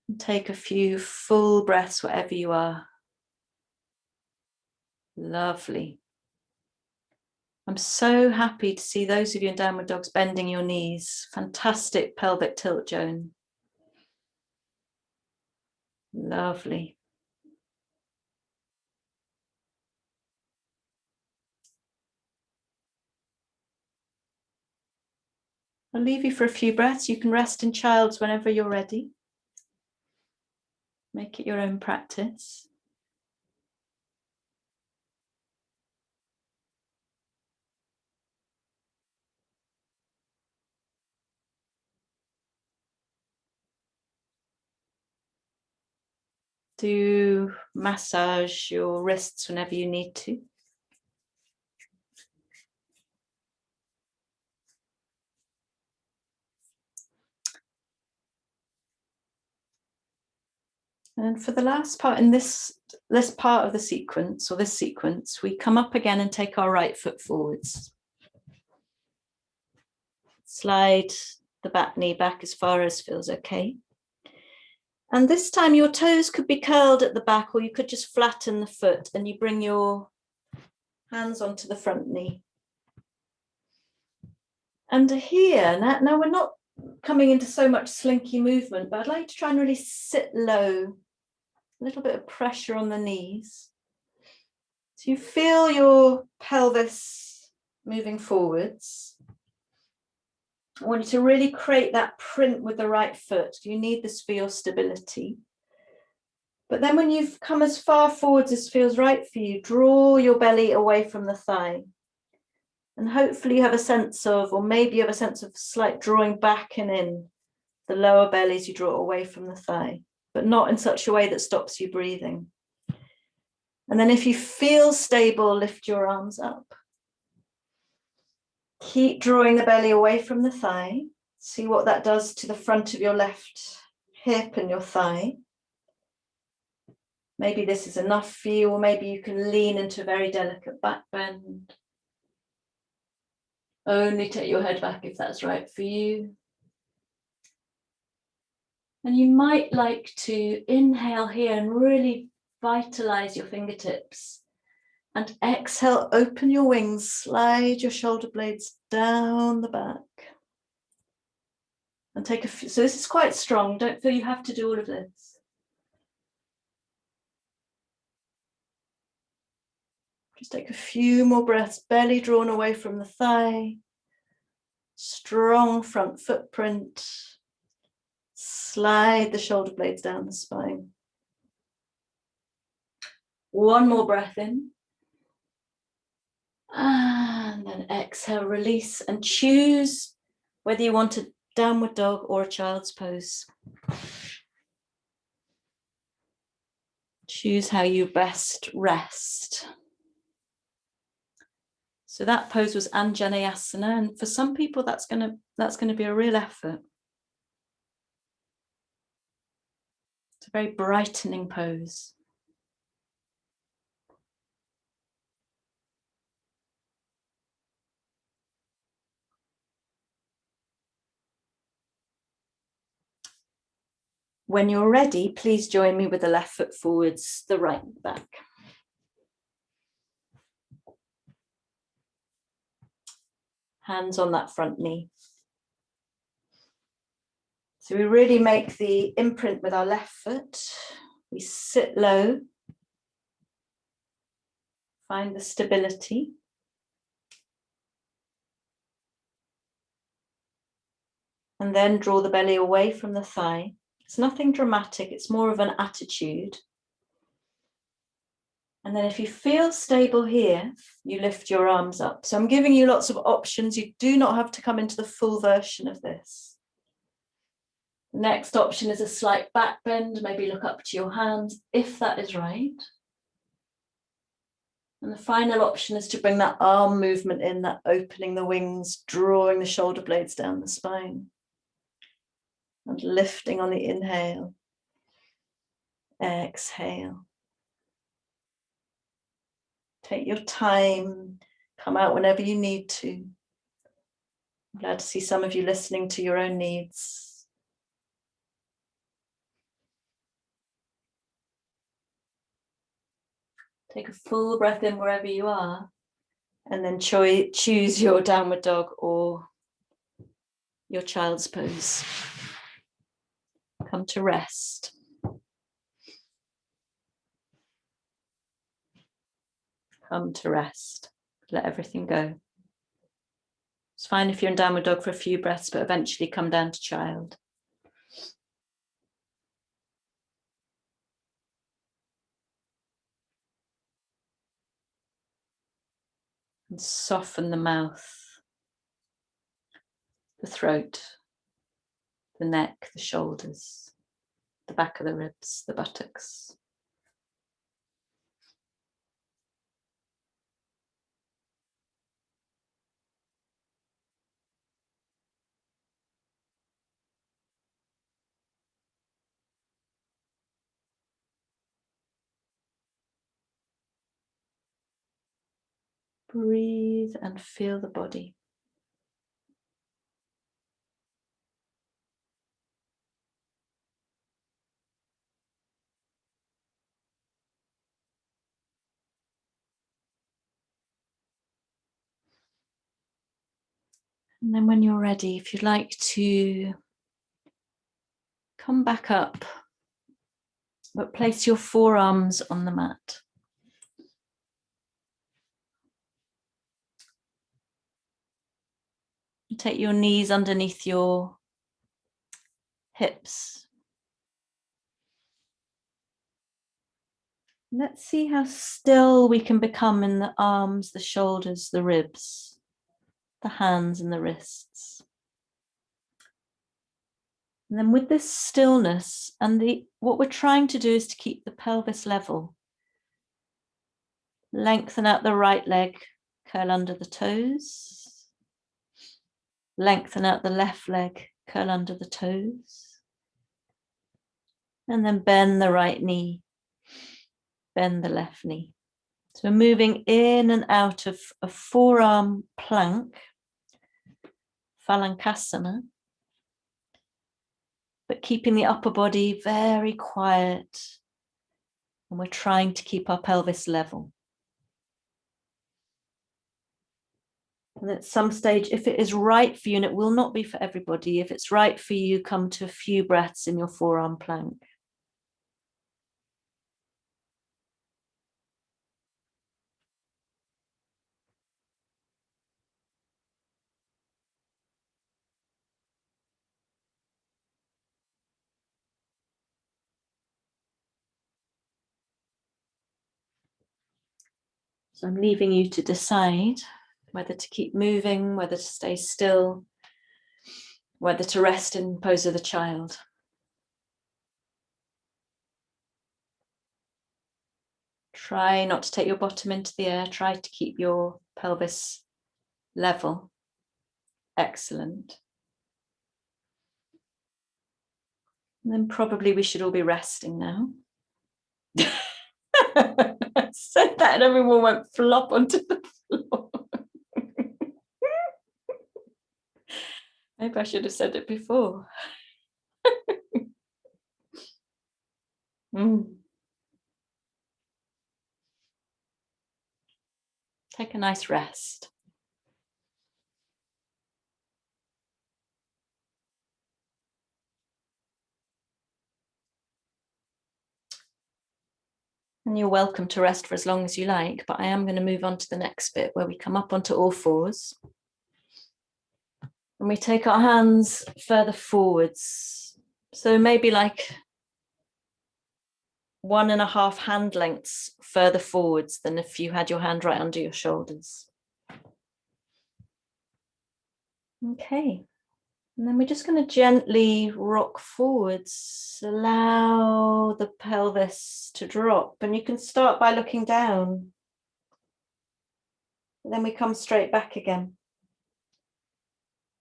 And take a few full breaths wherever you are. Lovely. I'm so happy to see those of you in downward dogs bending your knees. Fantastic pelvic tilt, Joan. Lovely. I'll leave you for a few breaths. You can rest in child's whenever you're ready. Make it your own practice. Do massage your wrists whenever you need to. And for the last part in this part of the sequence, or this sequence, we come up again and take our right foot forwards. Slide the back knee back as far as feels okay. And this time your toes could be curled at the back, or you could just flatten the foot and you bring your hands onto the front knee. And here, now we're not coming into so much slinky movement, but I'd like to try and really sit low. A little bit of pressure on the knees. So you feel your pelvis moving forwards. I want you to really create that print with the right foot. You need this for your stability. But then when you've come as far forwards as feels right for you, draw your belly away from the thigh. And hopefully you have a sense of, or maybe you have a sense of slight drawing back and in the lower belly as you draw away from the thigh, but not in such a way that stops you breathing. And then if you feel stable, lift your arms up. Keep drawing the belly away from the thigh. See what that does to the front of your left hip and your thigh. Maybe this is enough for you, or maybe you can lean into a very delicate back bend. Only take your head back if that's right for you. And you might like to inhale here and really vitalize your fingertips. And exhale, open your wings, slide your shoulder blades down the back. And take a few, so this is quite strong, don't feel you have to do all of this. Just take a few more breaths, belly drawn away from the thigh. Strong front footprint. Slide the shoulder blades down the spine. One more breath in. And then exhale, release, and choose whether you want a downward dog or a child's pose. Choose how you best rest. So that pose was Anjaneyasana, and for some people that's going to be a real effort. It's a very brightening pose. When you're ready, please join me with the left foot forwards, the right back. Hands on that front knee. So we really make the imprint with our left foot. We sit low. Find the stability. And then draw the belly away from the thigh. It's nothing dramatic, it's more of an attitude. And then if you feel stable here, you lift your arms up. So I'm giving you lots of options. You do not have to come into the full version of this. The next option is a slight back bend, maybe look up to your hands, if that is right. And the final option is to bring that arm movement in, that opening the wings, drawing the shoulder blades down the spine. And lifting on the inhale. Exhale. Take your time, come out whenever you need to. I'm glad to see some of you listening to your own needs. Take a full breath in wherever you are, and then choose your downward dog or your child's pose. Come to rest. Come to rest. Let everything go. It's fine if you're in downward dog for a few breaths, but eventually come down to child. And soften the mouth, the throat, the neck, the shoulders, the back of the ribs, the buttocks. Breathe and feel the body. And then when you're ready, if you'd like to come back up, but place your forearms on the mat. Take your knees underneath your hips. Let's see how still we can become in the arms, the shoulders, the ribs, the hands and the wrists. And then with this stillness and what we're trying to do is to keep the pelvis level. Lengthen out the right leg, curl under the toes. Lengthen out the left leg, curl under the toes. And then bend the right knee, bend the left knee. So we're moving in and out of a forearm plank, Phalangasana, but keeping the upper body very quiet. And we're trying to keep our pelvis level. And at some stage, if it is right for you, and it will not be for everybody, if it's right for you, come to a few breaths in your forearm plank. So I'm leaving you to decide whether to keep moving, whether to stay still, whether to rest in pose of the child. Try not to take your bottom into the air. Try to keep your pelvis level. Excellent. And then probably we should all be resting now. I said that and everyone went flop onto the floor. Maybe I should have said it before. Take a nice rest. And you're welcome to rest for as long as you like, but I am going to move on to the next bit where we come up onto all fours. And we take our hands further forwards. So maybe like 1.5 hand lengths further forwards than if you had your hand right under your shoulders. Okay. And then we're just going to gently rock forwards, allow the pelvis to drop. And you can start by looking down. And then we come straight back again.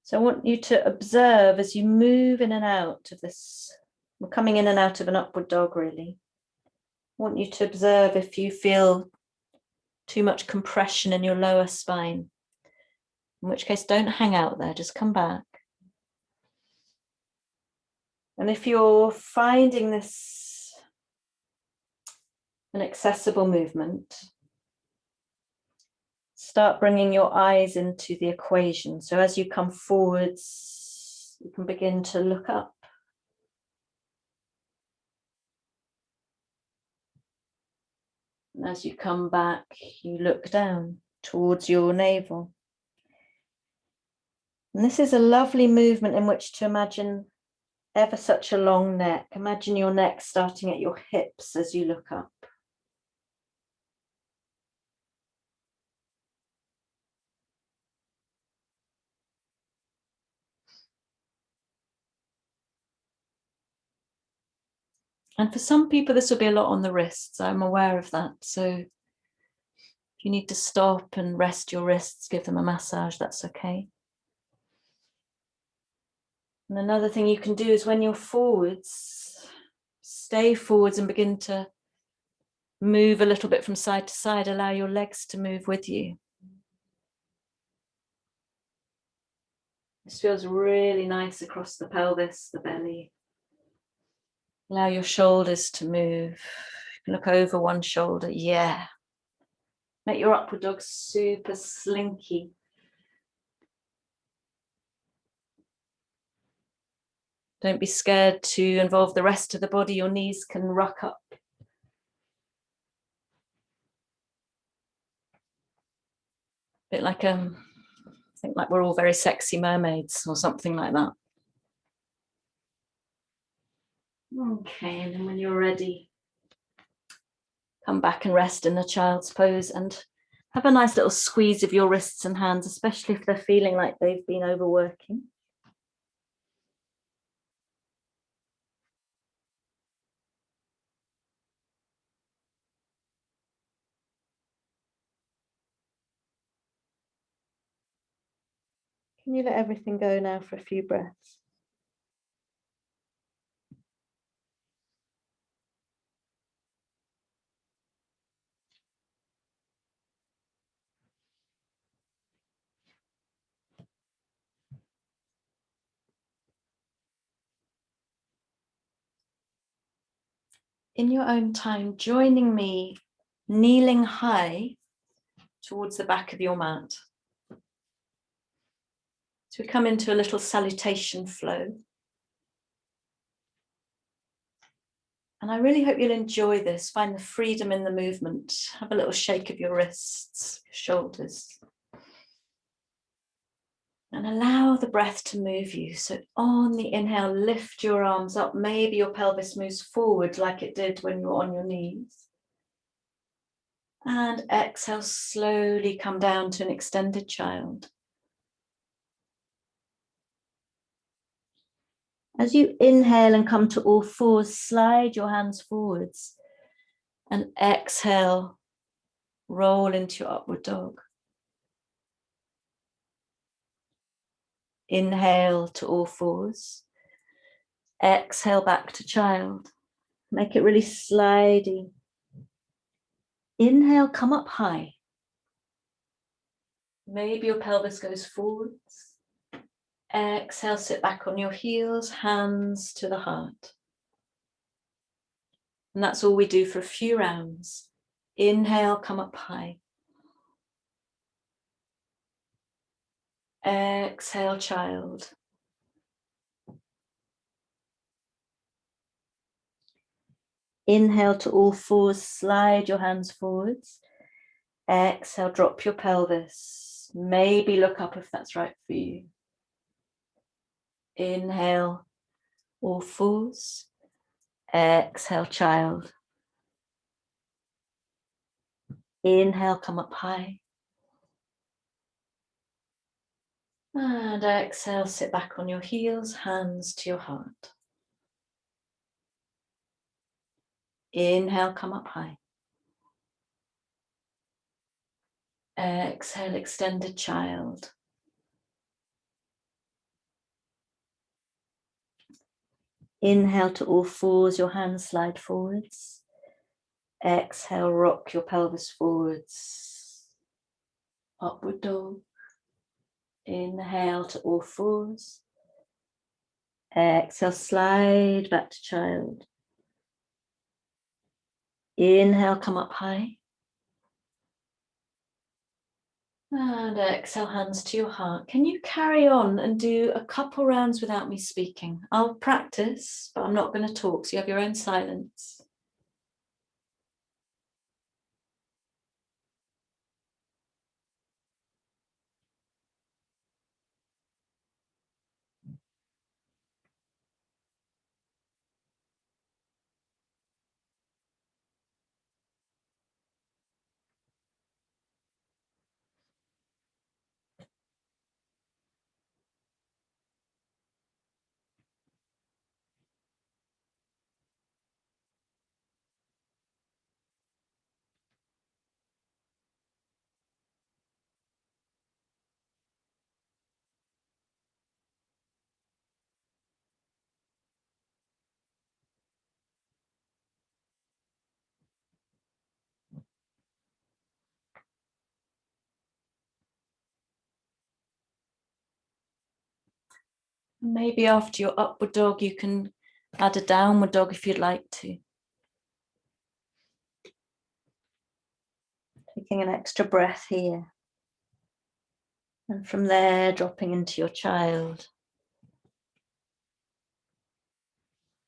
So I want you to observe as you move in and out of this. We're coming in and out of an upward dog, really. I want you to observe if you feel too much compression in your lower spine. In which case, don't hang out there, just come back. And if you're finding this an accessible movement, start bringing your eyes into the equation. So as you come forwards, you can begin to look up. And as you come back, you look down towards your navel. And this is a lovely movement in which to imagine ever such a long neck. Imagine your neck starting at your hips as you look up. And for some people, this will be a lot on the wrists. I'm aware of that. So if you need to stop and rest your wrists, give them a massage, that's okay. And another thing you can do is when you're forwards, stay forwards and begin to move a little bit from side to side. Allow your legs to move with you. This feels really nice across the pelvis, the belly. Allow your shoulders to move. You can look over one shoulder. Yeah. Make your upward dog super slinky. Don't be scared to involve the rest of the body. Your knees can rock up. A bit like I think like we're all very sexy mermaids or something like that. Okay, and then when you're ready, come back and rest in the child's pose and have a nice little squeeze of your wrists and hands, especially if they're feeling like they've been overworking. Can you let everything go now for a few breaths? In your own time, joining me, kneeling high towards the back of your mat. So we come into a little salutation flow. And I really hope you'll enjoy this. Find the freedom in the movement. Have a little shake of your wrists, your shoulders. And allow the breath to move you. So on the inhale, lift your arms up. Maybe your pelvis moves forward like it did when you were on your knees. And exhale, slowly come down to an extended child. As you inhale and come to all fours, slide your hands forwards And exhale, roll into your upward dog. Inhale to all fours. Exhale back to child. Make it really slidey. Inhale, come up high. Maybe your pelvis goes forwards. Exhale, sit back on your heels, hands to the heart. And that's all we do for a few rounds. Inhale, come up high. Exhale, child. Inhale to all fours, slide your hands forwards. Exhale, drop your pelvis. Maybe look up if that's right for you. Inhale, all fours. Exhale, child. Inhale, come up high. And exhale, sit back on your heels, hands to your heart. Inhale, come up high. Exhale, extended child. Inhale to all fours, your hands slide forwards. Exhale, rock your pelvis forwards. Upward dog. Inhale to all fours. Exhale, slide back to child. Inhale, come up high. And exhale, hands to your heart. Can you carry on and do a couple rounds without me speaking? I'll practice, but I'm not going to talk, so you have your own silence. Maybe after your upward dog, you can add a downward dog if you'd like to. Taking an extra breath here. And from there, dropping into your child.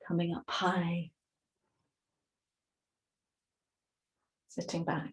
Coming up high. Sitting back.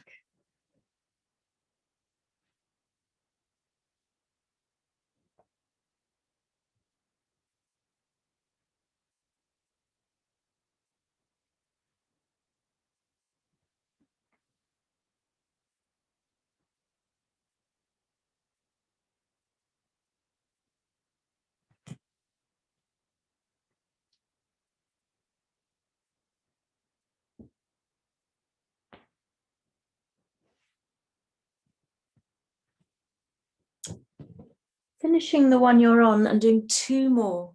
Finishing the one you're on and doing 2 more.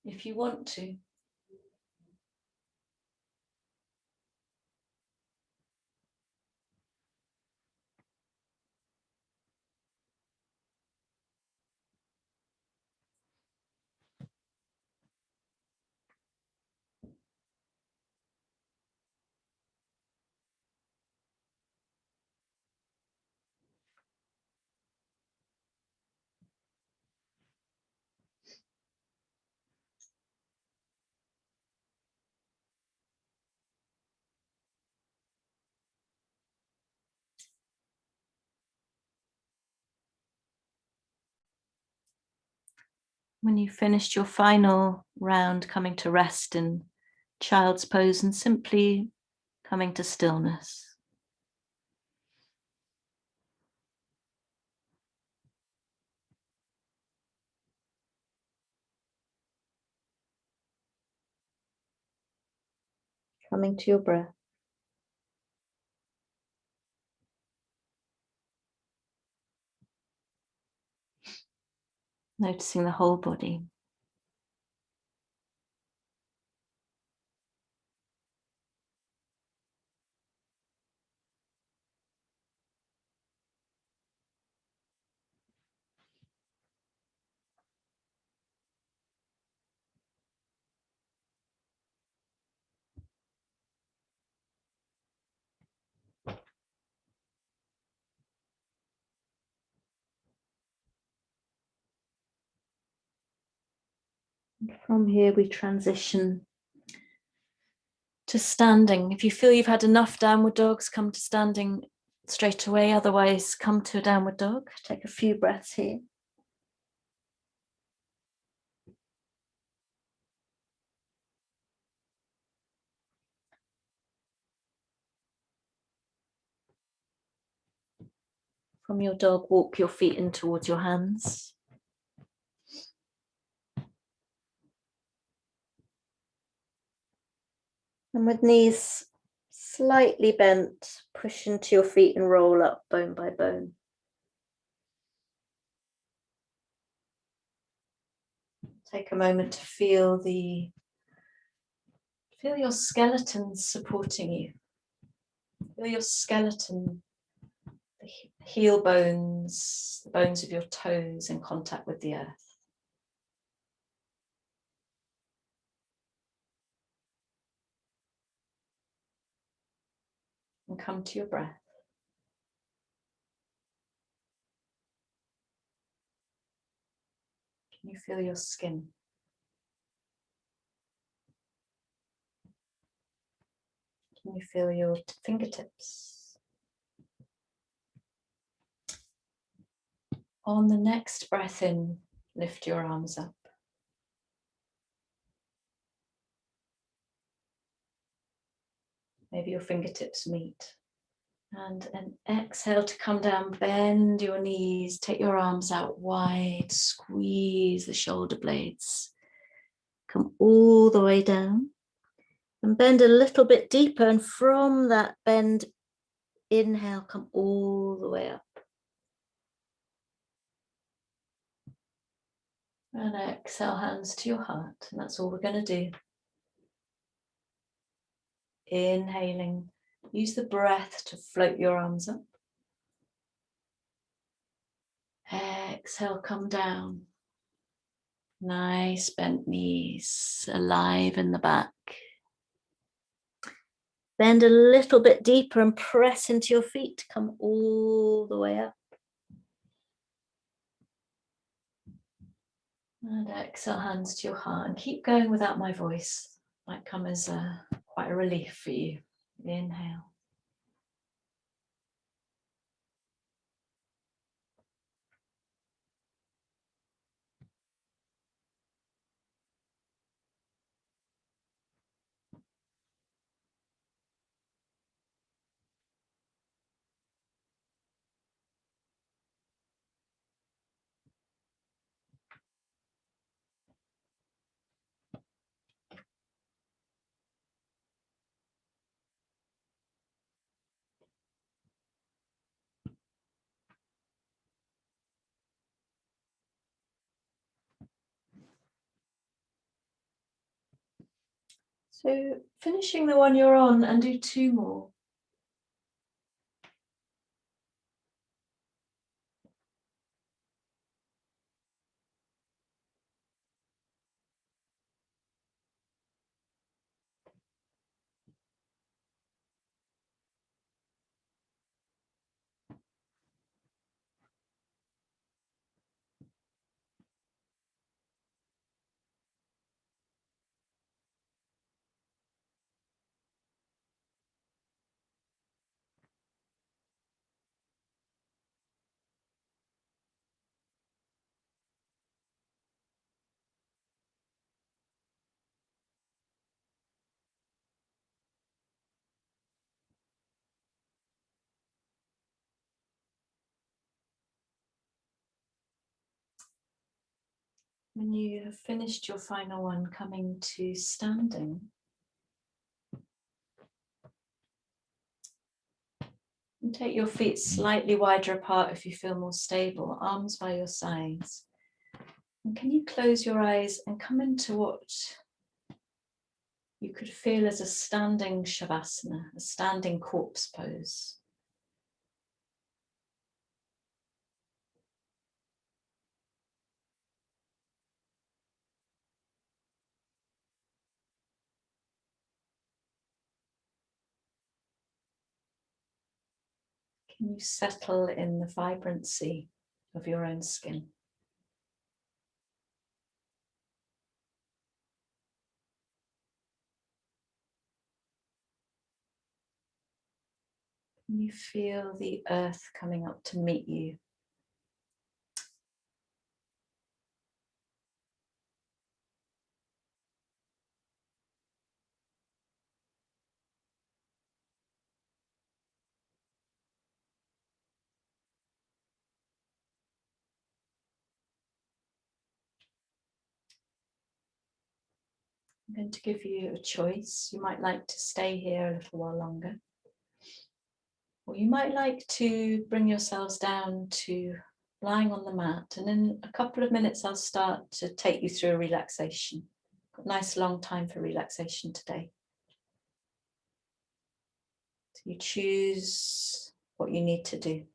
If you want to. When you've finished your final round, coming to rest in child's pose and simply coming to stillness. Coming to your breath. Noticing the whole body. And from here we transition to standing. If you feel you've had enough downward dogs, come to standing straight away. Otherwise, come to a downward dog. Take a few breaths here. From your dog, walk your feet in towards your hands. And with knees slightly bent, push into your feet and roll up bone by bone. Take a moment to feel your skeleton supporting you. Feel your skeleton, the heel bones, the bones of your toes in contact with the earth. And come to your breath. Can you feel your skin? Can you feel your fingertips? On the next breath in, lift your arms up. Maybe your fingertips meet. And an exhale to come down, bend your knees, take your arms out wide, squeeze the shoulder blades. Come all the way down and bend a little bit deeper, and from that bend, inhale, come all the way up. And exhale, hands to your heart, and that's all we're going to do. Inhaling, use the breath to float your arms up. Exhale, come down. Nice bent knees, alive in the back. Bend a little bit deeper and press into your feet. Come all the way up. And exhale, hands to your heart. And keep going without my voice. Might come as quite a relief for you. Inhale. So finishing the one you're on, and do two more. When you have finished your final one, coming to standing, And take your feet slightly wider apart if you feel more stable, arms by your sides. And can you close your eyes and come into what you could feel as a standing shavasana, a standing corpse pose. Can you settle in the vibrancy of your own skin? Can you feel the earth coming up to meet you? I'm going to give you a choice. You might like to stay here a little while longer. Or you might like to bring yourselves down to lying on the mat, and in a couple of minutes I'll start to take you through a relaxation. Got a nice long time for relaxation today. So you choose what you need to do.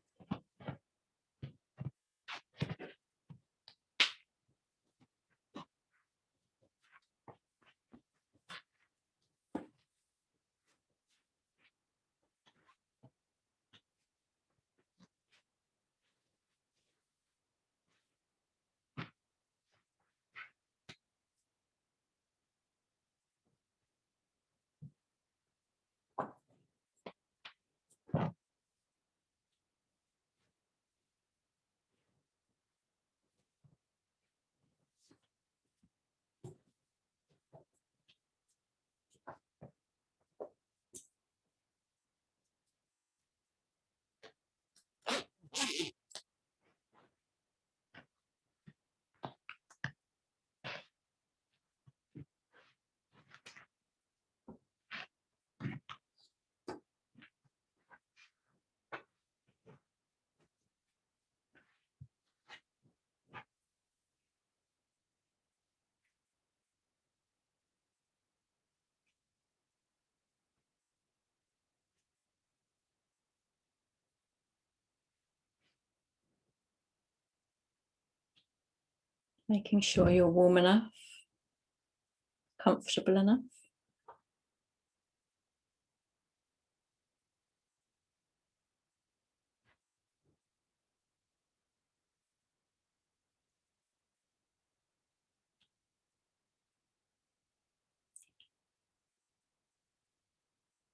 Making sure you're warm enough, comfortable enough.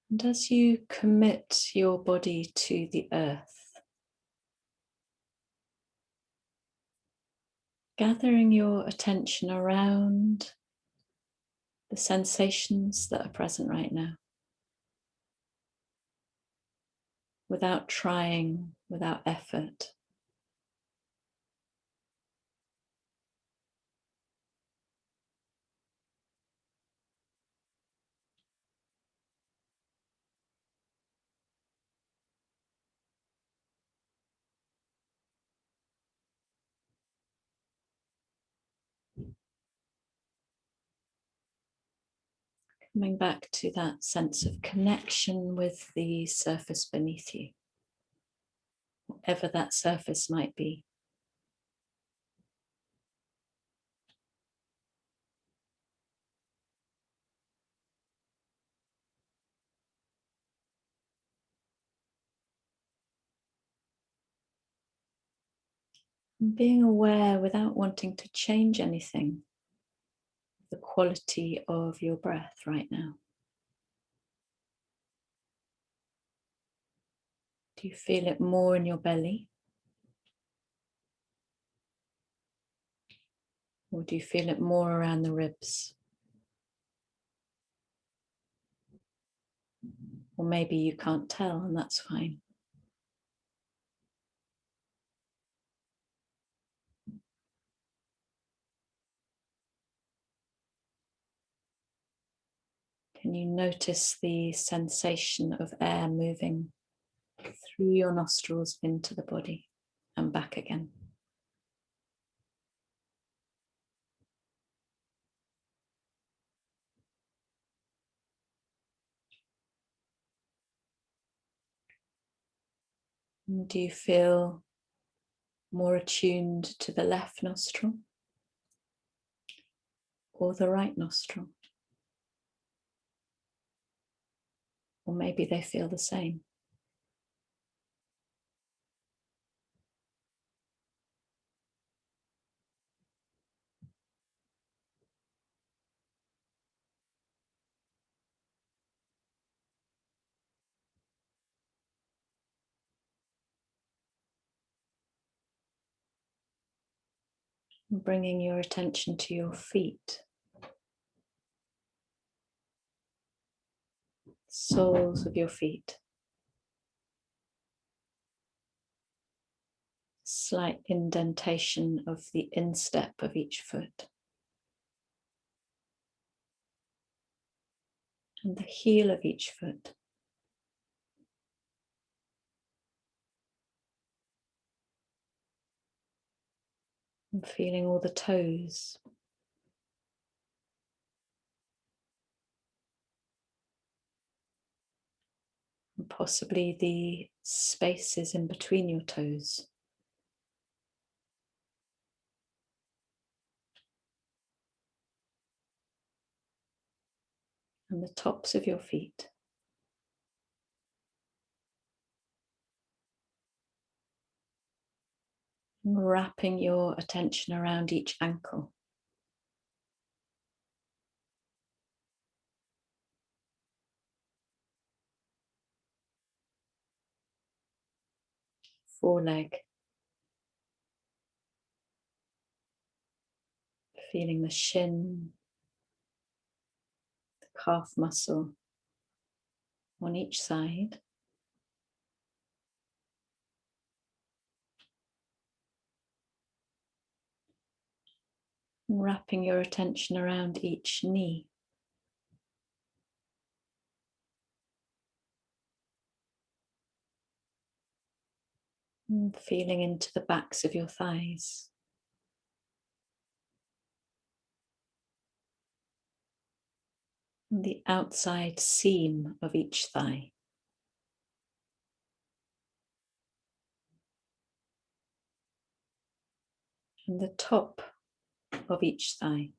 And as you commit your body to the earth, gathering your attention around the sensations that are present right now, without trying, without effort. Coming back to that sense of connection with the surface beneath you, whatever that surface might be. And being aware without wanting to change anything, the quality of your breath right now. Do you feel it more in your belly? Or do you feel it more around the ribs? Or maybe you can't tell, and that's fine. Can you notice the sensation of air moving through your nostrils into the body and back again. And do you feel more attuned to the left nostril or the right nostril? Or maybe they feel the same. And bringing your attention to your feet, soles of your feet, slight indentation of the instep of each foot, and the heel of each foot. And feeling all the toes. And possibly the spaces in between your toes. And the tops of your feet. And wrapping your attention around each ankle. Foreleg. Feeling the shin, the calf muscle on each side. And wrapping your attention around each knee. And feeling into the backs of your thighs. And the outside seam of each thigh. And the top of each thigh.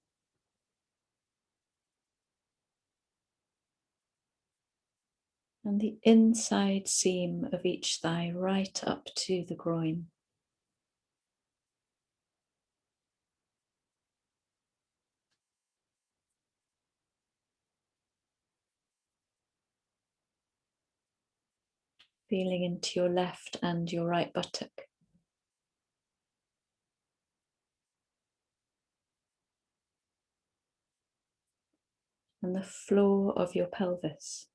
And the inside seam of each thigh right up to the groin. Feeling into your left and your right buttock. And the floor of your pelvis.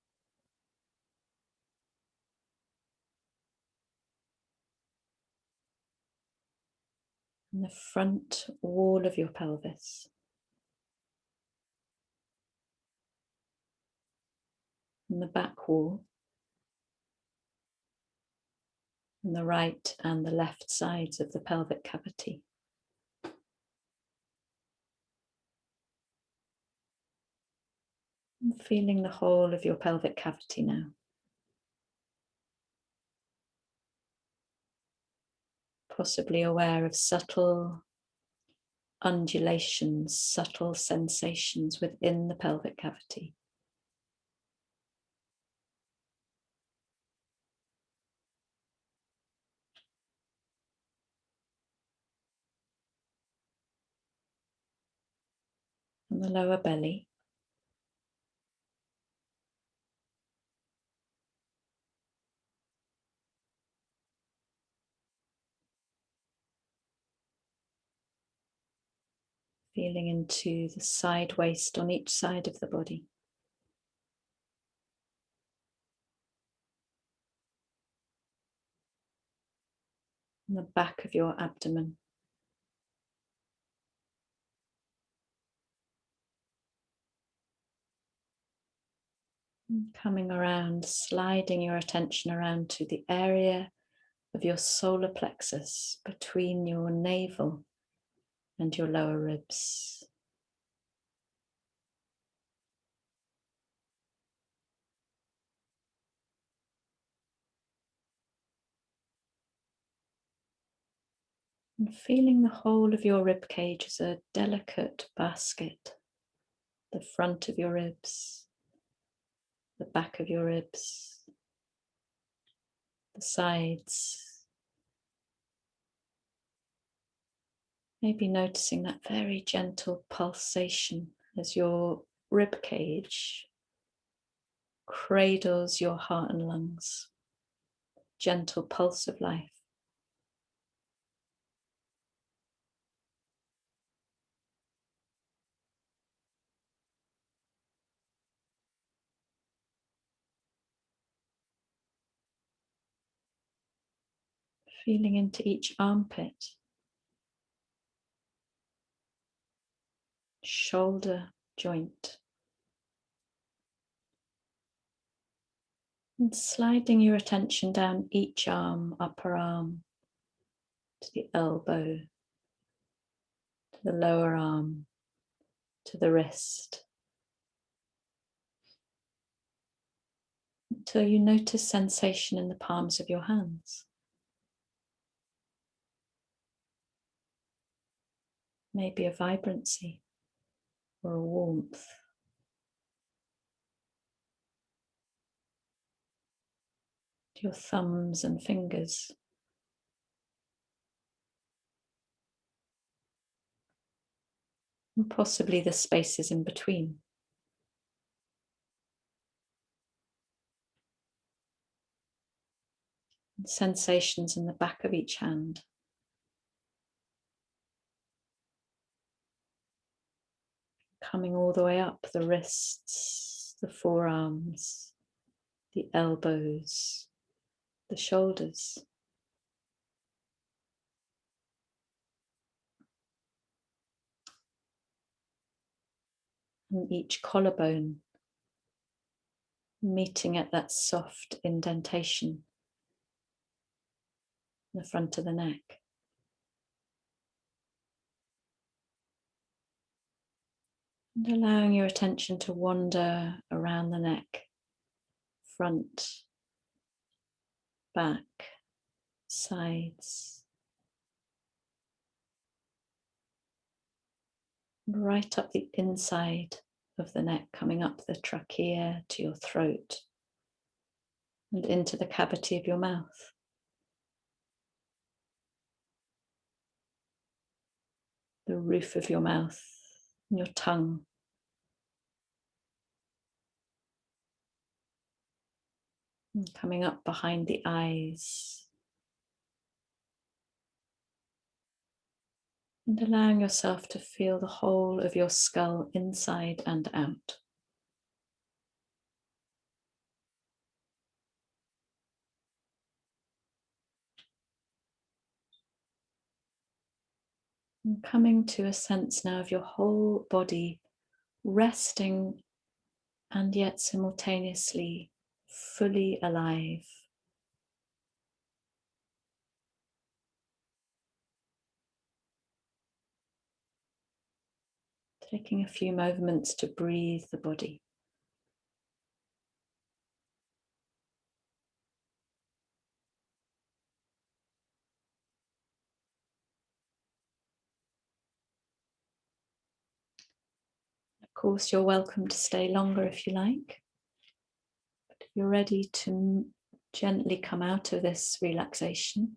And the front wall of your pelvis. And the back wall. And the right and the left sides of the pelvic cavity. And feeling the whole of your pelvic cavity now. Possibly aware of subtle undulations, subtle sensations within the pelvic cavity. And the lower belly. Feeling into the side waist on each side of the body. And the back of your abdomen. Coming around, sliding your attention around to the area of your solar plexus between your navel and your lower ribs. And feeling the whole of your rib cage as a delicate basket. The front of your ribs, the back of your ribs, the sides. Maybe noticing that very gentle pulsation as your rib cage cradles your heart and lungs. Gentle pulse of life. Feeling into each armpit, shoulder joint, and sliding your attention down each arm, upper arm, to the elbow, to the lower arm, to the wrist, until you notice sensation in the palms of your hands. Maybe a vibrancy or a warmth. Your thumbs and fingers. And possibly the spaces in between. And sensations in the back of each hand. Coming all the way up the wrists, the forearms, the elbows, the shoulders. And each collarbone meeting at that soft indentation in the front of the neck. And allowing your attention to wander around the neck, front, back, sides, right up the inside of the neck, coming up the trachea to your throat and into the cavity of your mouth. The roof of your mouth and your tongue. And coming up behind the eyes. And allowing yourself to feel the whole of your skull inside and out. And coming to a sense now of your whole body resting and yet simultaneously fully alive. Taking a few moments to breathe the body. Of course, you're welcome to stay longer if you like. But if you're ready to gently come out of this relaxation,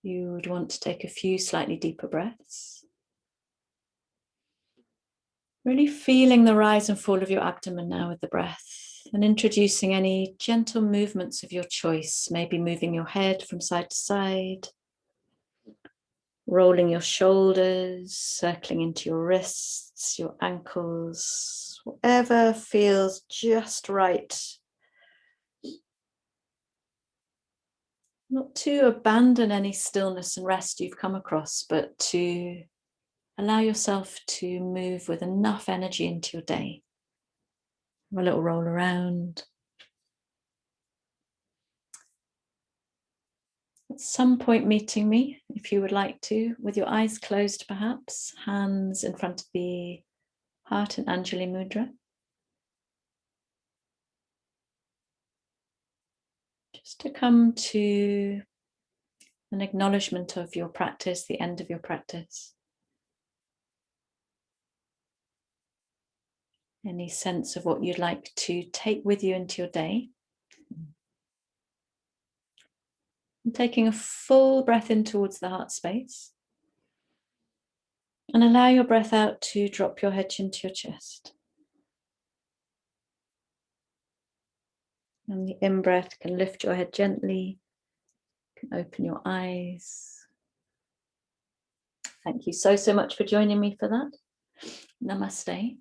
you would want to take a few slightly deeper breaths. Really feeling the rise and fall of your abdomen now with the breath, and introducing any gentle movements of your choice, maybe moving your head from side to side, rolling your shoulders, circling into your wrists, your ankles, whatever feels just right. Not to abandon any stillness and rest you've come across, but to allow yourself to move with enough energy into your day. a little roll around. At some point meeting me, if you would like to, with your eyes closed perhaps, hands in front of the heart in Anjali Mudra. Just to come to an acknowledgement of your practice, the end of your practice. Any sense of what you'd like to take with you into your day. And taking a full breath in towards the heart space. And allow your breath out to drop your head into your chest. And the in-breath can lift your head gently. You can open your eyes. Thank you so much for joining me for that. Namaste.